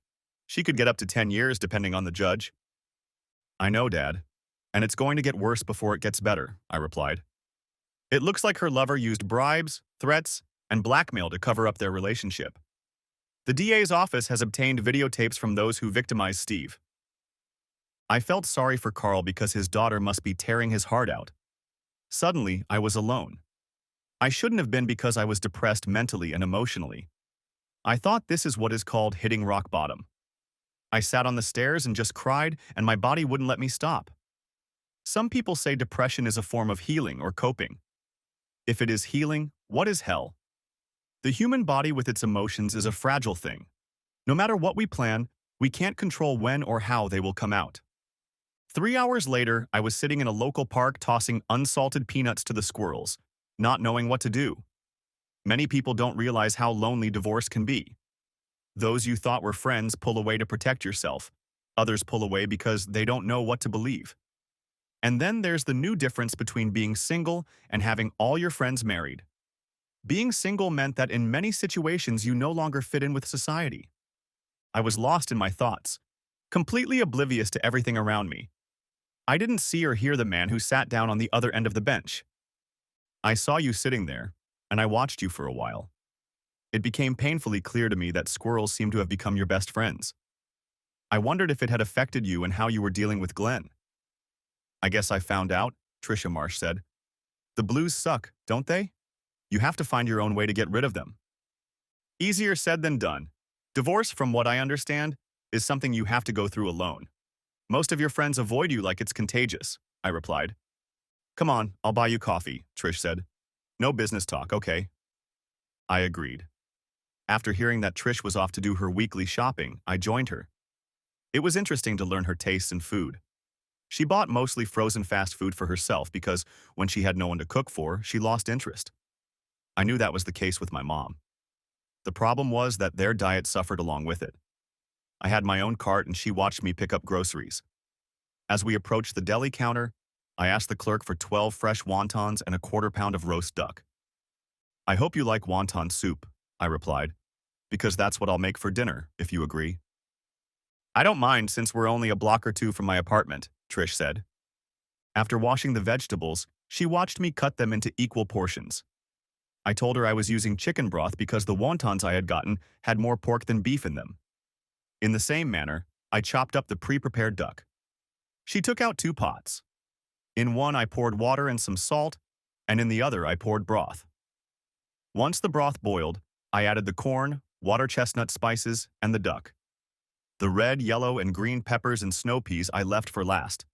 She could get up to 10 years depending on the judge. I know, Dad, and it's going to get worse before it gets better, I replied. It looks like her lover used bribes, threats, and blackmail to cover up their relationship. The DA's office has obtained videotapes from those who victimized Steve. I felt sorry for Carl because his daughter must be tearing his heart out. Suddenly, I was alone. I shouldn't have been because I was depressed mentally and emotionally. I thought this is what is called hitting rock bottom. I sat on the stairs and just cried, and my body wouldn't let me stop. Some people say depression is a form of healing or coping. If it is healing, what is hell? The human body with its emotions is a fragile thing. No matter what we plan, we can't control when or how they will come out. 3 hours later, I was sitting in a local park tossing unsalted peanuts to the squirrels, not knowing what to do. Many people don't realize how lonely divorce can be. Those you thought were friends pull away to protect yourself. Others pull away because they don't know what to believe. And then there's the new difference between being single and having all your friends married. Being single meant that in many situations you no longer fit in with society. I was lost in my thoughts, completely oblivious to everything around me. I didn't see or hear the man who sat down on the other end of the bench. I saw you sitting there, and I watched you for a while. It became painfully clear to me that squirrels seem to have become your best friends. I wondered if it had affected you and how you were dealing with Glenn. I guess I found out, Trisha Marsh said. The blues suck, don't they? You have to find your own way to get rid of them. Easier said than done. Divorce, from what I understand, is something you have to go through alone. Most of your friends avoid you like it's contagious, I replied. Come on, I'll buy you coffee, Trish said. No business talk, okay? I agreed. After hearing that Trish was off to do her weekly shopping, I joined her. It was interesting to learn her tastes in food. She bought mostly frozen fast food for herself because when she had no one to cook for, she lost interest. I knew that was the case with my mom. The problem was that their diet suffered along with it. I had my own cart and she watched me pick up groceries. As we approached the deli counter, I asked the clerk for 12 fresh wontons and a quarter-pound of roast duck. I hope you like wonton soup, I replied, because that's what I'll make for dinner, if you agree. I don't mind since we're only a block or two from my apartment, Trish said. After washing the vegetables, she watched me cut them into equal portions. I told her I was using chicken broth because the wontons I had gotten had more pork than beef in them. In the same manner, I chopped up the pre-prepared duck. She took out 2 pots. In one I poured water and some salt, and in the other I poured broth. Once the broth boiled, I added the corn, water chestnut spices, and the duck. The red, yellow, and green peppers and snow peas I left for last.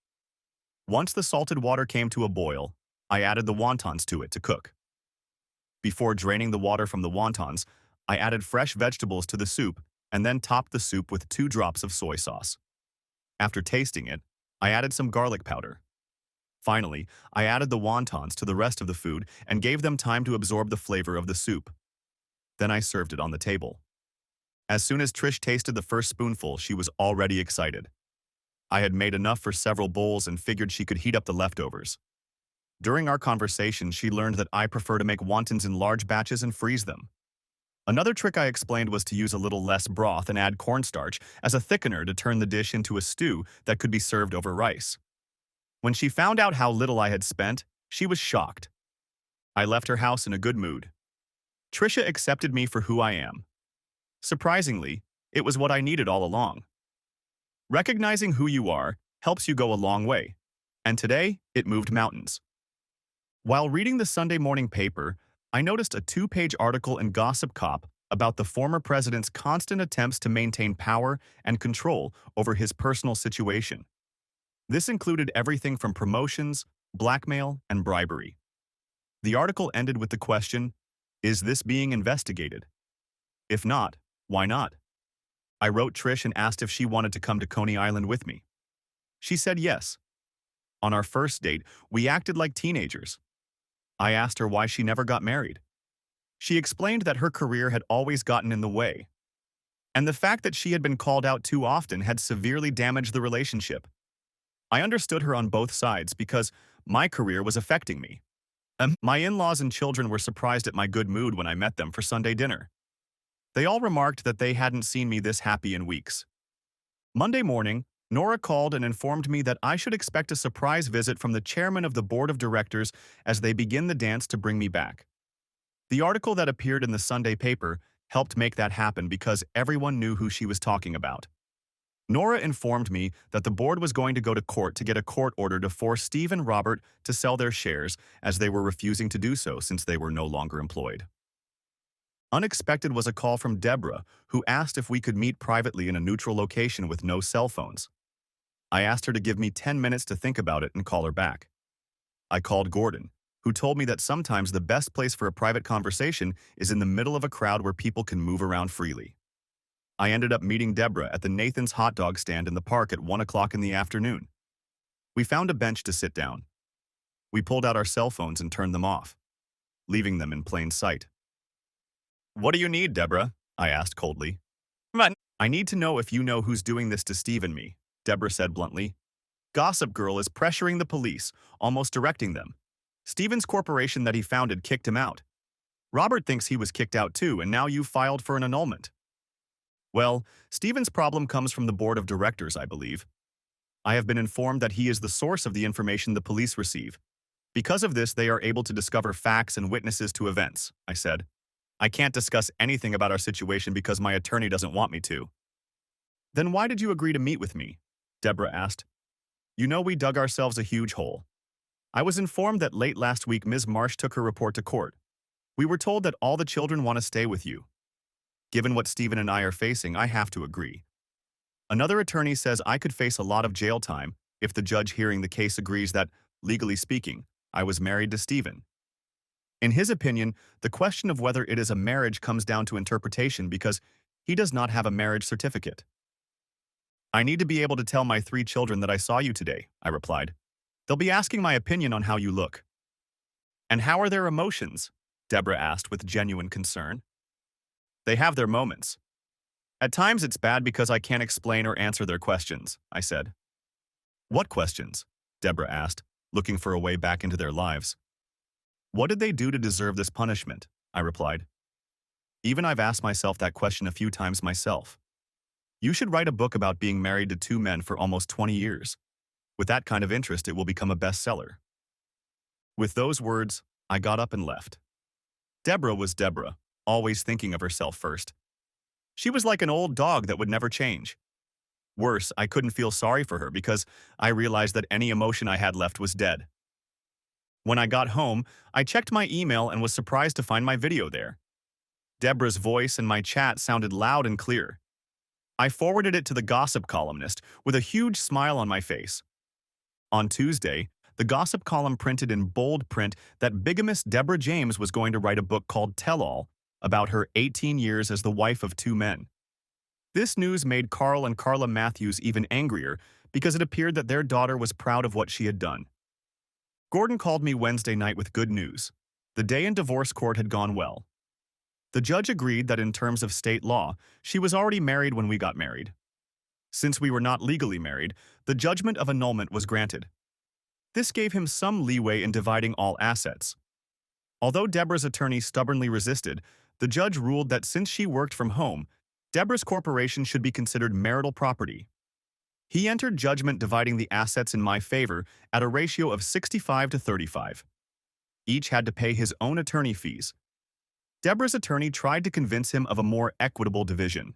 Once the salted water came to a boil, I added the wontons to it to cook. Before draining the water from the wontons, I added fresh vegetables to the soup and then topped the soup with 2 drops of soy sauce. After tasting it, I added some garlic powder. Finally, I added the wontons to the rest of the food and gave them time to absorb the flavor of the soup. Then I served it on the table. As soon as Trish tasted the first spoonful, she was already excited. I had made enough for several bowls and figured she could heat up the leftovers. During our conversation, she learned that I prefer to make wontons in large batches and freeze them. Another trick I explained was to use a little less broth and add cornstarch as a thickener to turn the dish into a stew that could be served over rice. When she found out how little I had spent, she was shocked. I left her house in a good mood. Trisha accepted me for who I am. Surprisingly, it was what I needed all along. Recognizing who you are helps you go a long way, and today it moved mountains. While reading the Sunday morning paper, I noticed a 2-page article in Gossip Cop about the former president's constant attempts to maintain power and control over his personal situation. This included everything from promotions, blackmail, and bribery. The article ended with the question, is this being investigated? If not, why not? I wrote Trish and asked if she wanted to come to Coney Island with me. She said yes. On our first date, we acted like teenagers. I asked her why she never got married. She explained that her career had always gotten in the way, and the fact that she had been called out too often had severely damaged the relationship. I understood her on both sides because my career was affecting me. My in-laws and children were surprised at my good mood when I met them for Sunday dinner. They all remarked that they hadn't seen me this happy in weeks. Monday morning, Nora called and informed me that I should expect a surprise visit from the chairman of the board of directors as they begin the dance to bring me back. The article that appeared in the Sunday paper helped make that happen because everyone knew who she was talking about. Nora informed me that the board was going to go to court to get a court order to force Steve and Robert to sell their shares as they were refusing to do so since they were no longer employed. Unexpected was a call from Deborah, who asked if we could meet privately in a neutral location with no cell phones. I asked her to give me 10 minutes to think about it and call her back. I called Gordon, who told me that sometimes the best place for a private conversation is in the middle of a crowd where people can move around freely. I ended up meeting Deborah at the Nathan's hot dog stand in the park at 1 o'clock in the afternoon. We found a bench to sit down. We pulled out our cell phones and turned them off, leaving them in plain sight. What do you need, Deborah? I asked coldly. I need to know if you know who's doing this to Steve and me, Deborah said bluntly. Gossip Girl is pressuring the police, almost directing them. Steven's corporation that he founded kicked him out. Robert thinks he was kicked out too, and now you filed for an annulment. Well, Steven's problem comes from the board of directors, I believe. I have been informed that he is the source of the information the police receive. Because of this, they are able to discover facts and witnesses to events, I said. I can't discuss anything about our situation because my attorney doesn't want me to. Then why did you agree to meet with me? Deborah asked. You know we dug ourselves a huge hole. I was informed that late last week Ms. Marsh took her report to court. We were told that all the children want to stay with you. Given what Stephen and I are facing, I have to agree. Another attorney says I could face a lot of jail time if the judge hearing the case agrees that, legally speaking, I was married to Stephen. In his opinion, the question of whether it is a marriage comes down to interpretation because he does not have a marriage certificate. I need to be able to tell my 3 children that I saw you today, I replied. They'll be asking my opinion on how you look. And how are their emotions? Deborah asked with genuine concern. They have their moments. At times it's bad because I can't explain or answer their questions, I said. What questions? Deborah asked, looking for a way back into their lives. What did they do to deserve this punishment? I replied. Even I've asked myself that question a few times myself. You should write a book about being married to 2 men for almost 20 years. With that kind of interest, it will become a bestseller. With those words, I got up and left. Deborah was Deborah, always thinking of herself first. She was like an old dog that would never change. Worse, I couldn't feel sorry for her because I realized that any emotion I had left was dead. When I got home, I checked my email and was surprised to find my video there. Deborah's voice and my chat sounded loud and clear. I forwarded it to the gossip columnist with a huge smile on my face. On Tuesday, the gossip column printed in bold print that bigamist Deborah James was going to write a book called Tell All about her 18 years as the wife of 2 men. This news made Carl and Carla Matthews even angrier because it appeared that their daughter was proud of what she had done. Gordon called me Wednesday night with good news. The day in divorce court had gone well. The judge agreed that in terms of state law, she was already married when we got married. Since we were not legally married, the judgment of annulment was granted. This gave him some leeway in dividing all assets. Although Deborah's attorney stubbornly resisted, the judge ruled that since she worked from home, Deborah's corporation should be considered marital property. He entered judgment dividing the assets in my favor at a ratio of 65 to 35. Each had to pay his own attorney fees. Deborah's attorney tried to convince him of a more equitable division.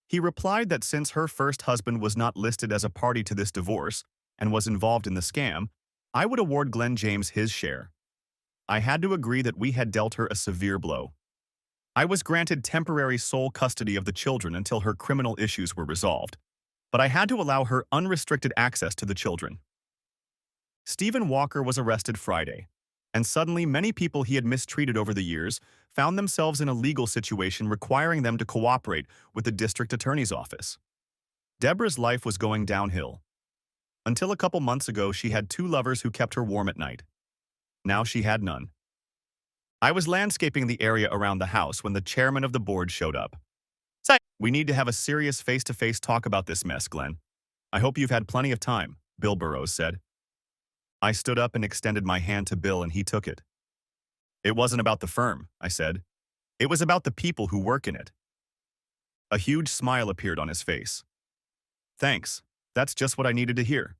He replied that since her first husband was not listed as a party to this divorce and was involved in the scam, I would award Glenn James his share. I had to agree that we had dealt her a severe blow. I was granted temporary sole custody of the children until her criminal issues were resolved, but I had to allow her unrestricted access to the children. Stephen Walker was arrested Friday, and suddenly many people he had mistreated over the years found themselves in a legal situation requiring them to cooperate with the district attorney's office. Deborah's life was going downhill. Until a couple months ago, she had 2 lovers who kept her warm at night. Now she had none. I was landscaping the area around the house when the chairman of the board showed up. We need to have a serious face-to-face talk about this mess, Glenn. I hope you've had plenty of time, Bill Burrows said. I stood up and extended my hand to Bill and he took it. It wasn't about the firm, I said. It was about the people who work in it. A huge smile appeared on his face. Thanks, that's just what I needed to hear.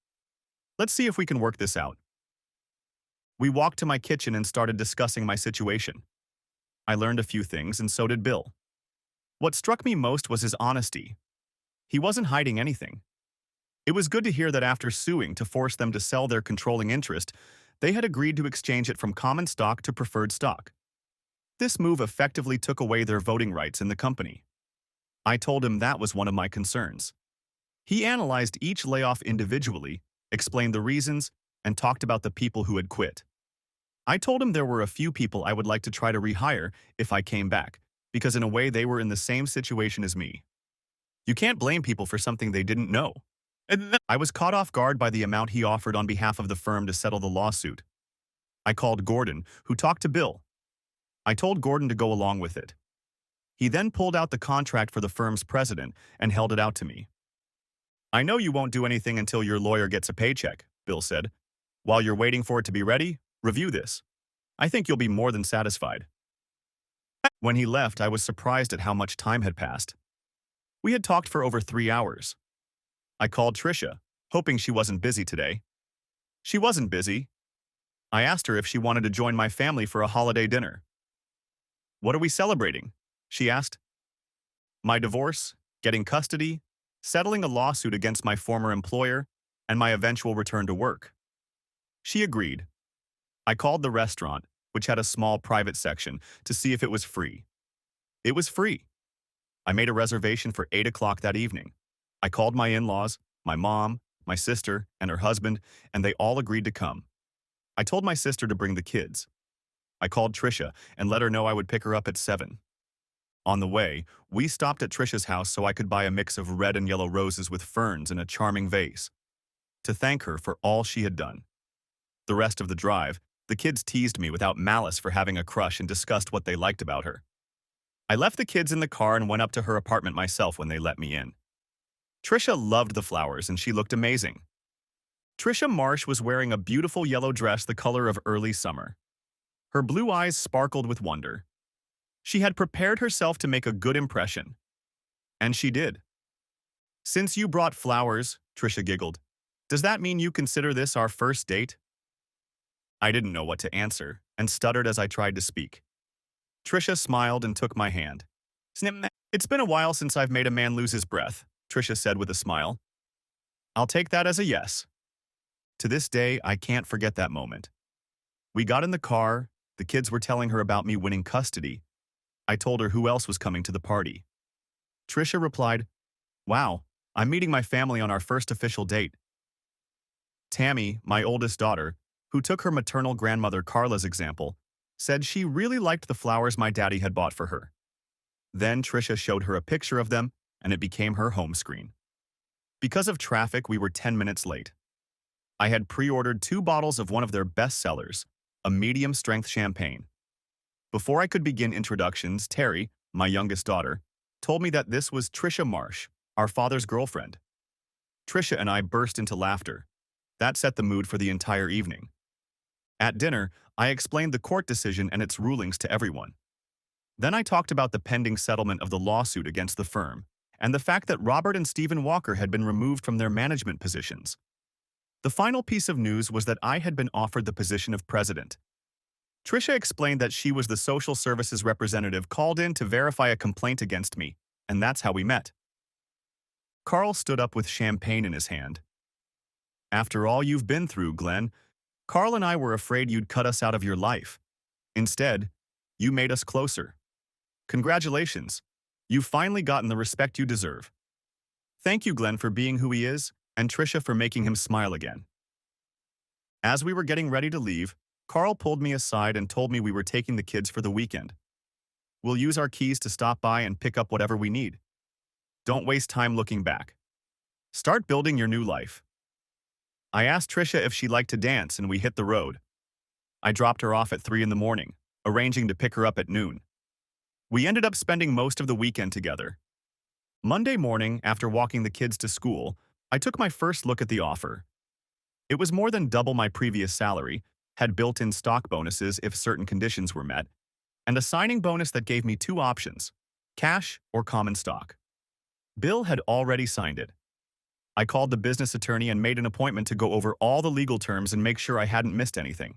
Let's see if we can work this out. We walked to my kitchen and started discussing my situation. I learned a few things and so did Bill. What struck me most was his honesty. He wasn't hiding anything. It was good to hear that after suing to force them to sell their controlling interest, they had agreed to exchange it from common stock to preferred stock. This move effectively took away their voting rights in the company. I told him that was one of my concerns. He analyzed each layoff individually, explained the reasons, and talked about the people who had quit. I told him there were a few people I would like to try to rehire if I came back, because in a way they were in the same situation as me. You can't blame people for something they didn't know. I was caught off guard by the amount he offered on behalf of the firm to settle the lawsuit. I called Gordon, who talked to Bill. I told Gordon to go along with it. He then pulled out the contract for the firm's president and held it out to me. I know you won't do anything until your lawyer gets a paycheck, Bill said. While you're waiting for it to be ready, review this. I think you'll be more than satisfied. When he left, I was surprised at how much time had passed. We had talked for over 3 hours. I called Trisha, hoping she wasn't busy today. She wasn't busy. I asked her if she wanted to join my family for a holiday dinner. What are we celebrating? She asked. My divorce, getting custody, settling a lawsuit against my former employer, and my eventual return to work. She agreed. I called the restaurant, which had a small private section, to see if it was free. It was free. I made a reservation for 8 o'clock that evening. I called my in-laws, my mom, my sister, and her husband, and they all agreed to come. I told my sister to bring the kids. I called Trisha and let her know I would pick her up at 7. On the way, we stopped at Trisha's house so I could buy a mix of red and yellow roses with ferns in a charming vase, to thank her for all she had done. The rest of the drive, the kids teased me without malice for having a crush and discussed what they liked about her. I left the kids in the car and went up to her apartment myself when they let me in. Trisha loved the flowers and she looked amazing. Trisha Marsh was wearing a beautiful yellow dress the color of early summer. Her blue eyes sparkled with wonder. She had prepared herself to make a good impression. And she did. Since you brought flowers, Trisha giggled, does that mean you consider this our first date? I didn't know what to answer and stuttered as I tried to speak. Trisha smiled and took my hand. Snip. It's been a while since I've made a man lose his breath, Trisha said with a smile. I'll take that as a yes. To this day, I can't forget that moment. We got in the car, the kids were telling her about me winning custody. I told her who else was coming to the party. Trisha replied, wow, I'm meeting my family on our first official date. Tammy, my oldest daughter, who took her maternal grandmother Carla's example, said she really liked the flowers my daddy had bought for her. Then Trisha showed her a picture of them, and it became her home screen. Because of traffic, we were 10 minutes late. I had pre-ordered 2 bottles of one of their best sellers, a medium-strength champagne. Before I could begin introductions, Terry, my youngest daughter, told me that this was Trisha Marsh, our father's girlfriend. Trisha and I burst into laughter. That set the mood for the entire evening. At dinner, I explained the court decision and its rulings to everyone. Then I talked about the pending settlement of the lawsuit against the firm and the fact that Robert and Stephen Walker had been removed from their management positions. The final piece of news was that I had been offered the position of president. Trisha explained that she was the social services representative called in to verify a complaint against me, and that's how we met. Carl stood up with champagne in his hand. After all you've been through, Glenn, Carl and I were afraid you'd cut us out of your life. Instead, you made us closer. Congratulations. You've finally gotten the respect you deserve. Thank you, Glenn, for being who he is, and Trisha for making him smile again. As we were getting ready to leave, Carl pulled me aside and told me we were taking the kids for the weekend. We'll use our keys to stop by and pick up whatever we need. Don't waste time looking back. Start building your new life. I asked Trisha if she liked to dance, and we hit the road. I dropped her off at 3 in the morning, arranging to pick her up at noon. We ended up spending most of the weekend together. Monday morning, after walking the kids to school, I took my first look at the offer. It was more than double my previous salary, had built-in stock bonuses if certain conditions were met, and a signing bonus that gave me 2 options, cash or common stock. Bill had already signed it. I called the business attorney and made an appointment to go over all the legal terms and make sure I hadn't missed anything.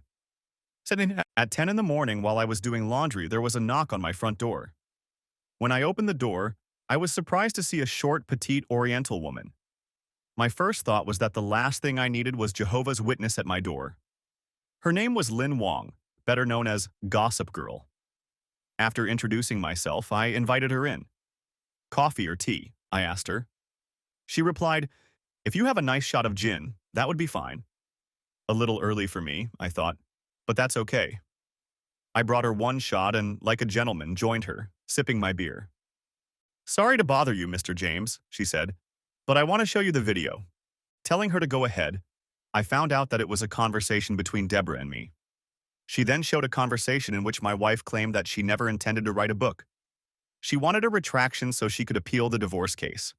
Sitting at 10 in the morning while I was doing laundry, there was a knock on my front door. When I opened the door, I was surprised to see a short, petite Oriental woman. My first thought was that the last thing I needed was Jehovah's Witness at my door. Her name was Lynn Wong, better known as Gossip Girl. After introducing myself, I invited her in. Coffee or tea? I asked her. She replied, if you have a nice shot of gin, that would be fine. A little early for me, I thought, but that's okay. I brought her 1 shot and, like a gentleman, joined her, sipping my beer. Sorry to bother you, Mr. James, she said, but I want to show you the video. Telling her to go ahead, I found out that it was a conversation between Deborah and me. She then showed a conversation in which my wife claimed that she never intended to write a book. She wanted a retraction so she could appeal the divorce case.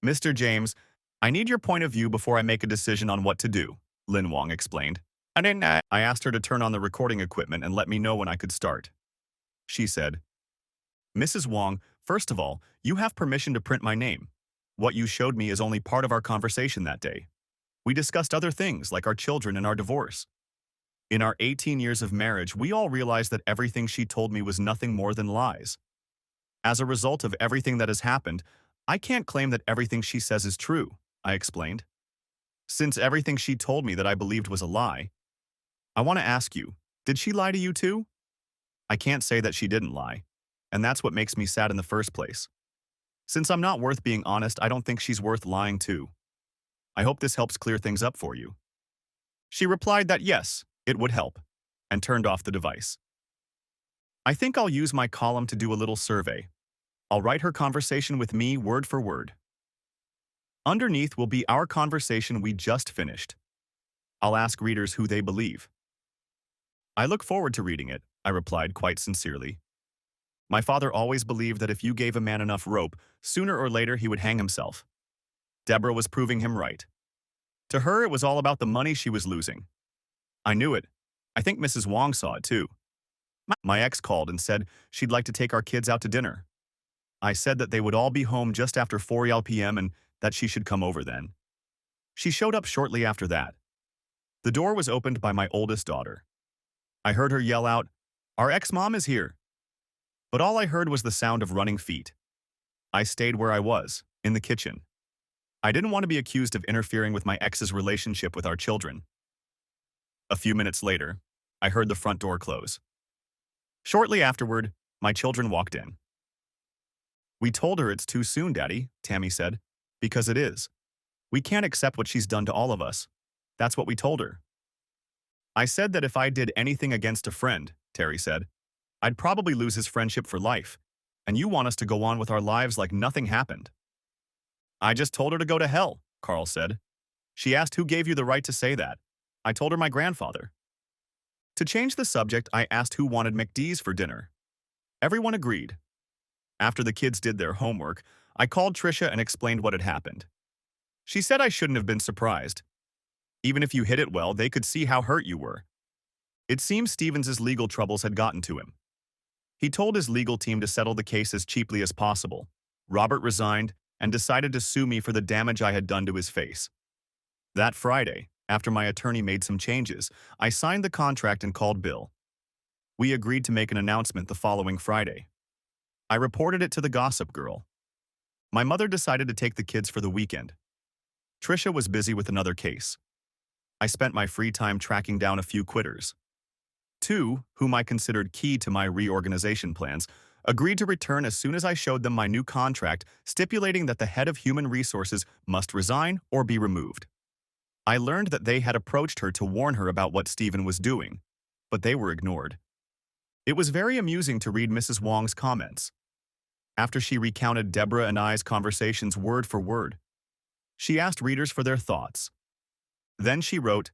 Mr. James, I need your point of view before I make a decision on what to do, Lin Wang explained. I asked her to turn on the recording equipment and let me know when I could start. She said, Mrs. Wang, first of all, you have permission to print my name. What you showed me is only part of our conversation that day. We discussed other things like our children and our divorce. In our 18 years of marriage, we all realized that everything she told me was nothing more than lies. As a result of everything that has happened, I can't claim that everything she says is true, I explained. Since everything she told me that I believed was a lie, I want to ask you, did she lie to you too? I can't say that she didn't lie, and that's what makes me sad in the first place. Since I'm not worth being honest, I don't think she's worth lying to. I hope this helps clear things up for you. She replied that yes, it would help, and turned off the device. I think I'll use my column to do a little survey. I'll write her conversation with me word for word. Underneath will be our conversation we just finished. I'll ask readers who they believe. I look forward to reading it, I replied quite sincerely. My father always believed that if you gave a man enough rope, sooner or later he would hang himself. Deborah was proving him right. To her, it was all about the money she was losing. I knew it. I think Mrs. Wang saw it too. My ex called and said she'd like to take our kids out to dinner. I said that they would all be home just after 4 p.m. and that she should come over then. She showed up shortly after that. The door was opened by my oldest daughter. I heard her yell out, "Our ex-mom is here." But all I heard was the sound of running feet. I stayed where I was, in the kitchen. I didn't want to be accused of interfering with my ex's relationship with our children. A few minutes later, I heard the front door close. Shortly afterward, my children walked in. "We told her it's too soon, Daddy," Tammy said, "because it is. We can't accept what she's done to all of us. That's what we told her." I said that if I did anything against a friend, Terry said, I'd probably lose his friendship for life, and you want us to go on with our lives like nothing happened. "I just told her to go to hell," Carl said. "She asked who gave you the right to say that. I told her my grandfather." To change the subject, I asked who wanted McD's for dinner. Everyone agreed. After the kids did their homework, I called Trisha and explained what had happened. She said I shouldn't have been surprised. Even if you hid it well, they could see how hurt you were. It seems Stevens's legal troubles had gotten to him. He told his legal team to settle the case as cheaply as possible. Robert resigned and decided to sue me for the damage I had done to his face. That Friday, after my attorney made some changes, I signed the contract and called Bill. We agreed to make an announcement the following Friday. I reported it to the Gossip Girl. My mother decided to take the kids for the weekend. Trisha was busy with another case. I spent my free time tracking down a few quitters. Two, whom I considered key to my reorganization plans, agreed to return as soon as I showed them my new contract stipulating that the head of human resources must resign or be removed. I learned that they had approached her to warn her about what Stephen was doing, but they were ignored. It was very amusing to read Mrs. Wang's comments. After she recounted Deborah and I's conversations word for word, she asked readers for their thoughts. Then she wrote,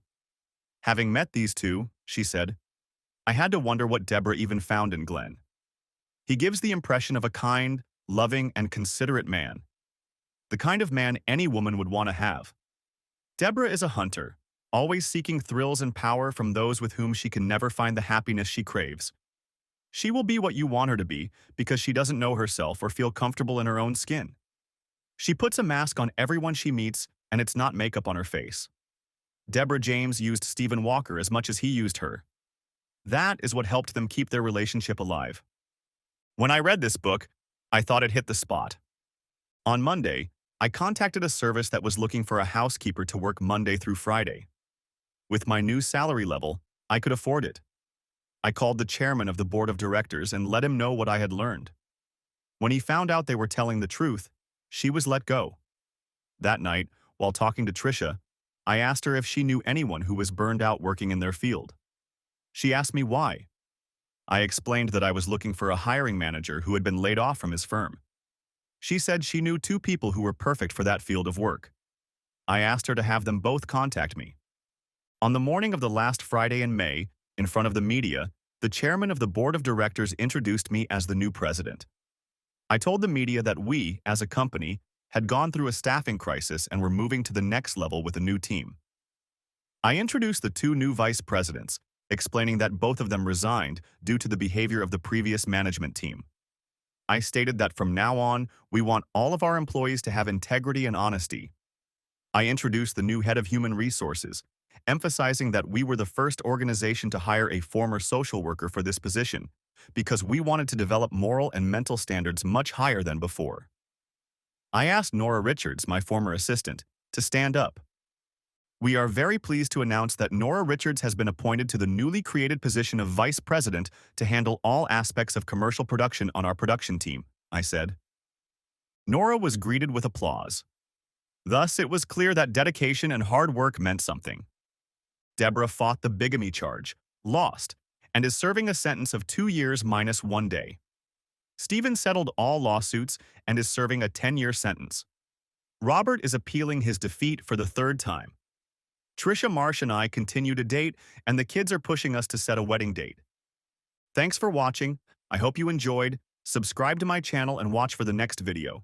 "Having met these two," she said, "I had to wonder what Deborah even found in Glenn. He gives the impression of a kind, loving, and considerate man. The kind of man any woman would want to have. Deborah is a hunter, always seeking thrills and power from those with whom she can never find the happiness she craves. She will be what you want her to be because she doesn't know herself or feel comfortable in her own skin. She puts a mask on everyone she meets, and it's not makeup on her face. Deborah James used Stephen Walker as much as he used her. That is what helped them keep their relationship alive." When I read this book, I thought it hit the spot. On Monday, I contacted a service that was looking for a housekeeper to work Monday through Friday. With my new salary level, I could afford it. I called the chairman of the board of directors and let him know what I had learned. When he found out they were telling the truth, she was let go. That night, while talking to Trisha, I asked her if she knew anyone who was burned out working in their field. She asked me why. I explained that I was looking for a hiring manager who had been laid off from his firm. She said she knew 2 people who were perfect for that field of work. I asked her to have them both contact me. On the morning of the last Friday in May, in front of the media, the chairman of the board of directors introduced me as the new president. I told the media that we, as a company, had gone through a staffing crisis and were moving to the next level with a new team. I introduced the two new vice presidents, explaining that both of them resigned due to the behavior of the previous management team. I stated that from now on, we want all of our employees to have integrity and honesty. I introduced the new head of human resources, emphasizing that we were the first organization to hire a former social worker for this position, because we wanted to develop moral and mental standards much higher than before. I asked Nora Richards, my former assistant, to stand up. We are very pleased to announce that Nora Richards has been appointed to the newly created position of Vice President to handle all aspects of commercial production on our production team, I said. Nora was greeted with applause. Thus, it was clear that dedication and hard work meant something. Deborah fought the bigamy charge, lost, and is serving a sentence of 2 years minus 1 day. Stephen settled all lawsuits and is serving a 10-year sentence. Robert is appealing his defeat for the 3rd time. Trisha Marsh and I continue to date, and the kids are pushing us to set a wedding date. Thanks for watching. I hope you enjoyed. Subscribe to my channel and watch for the next video.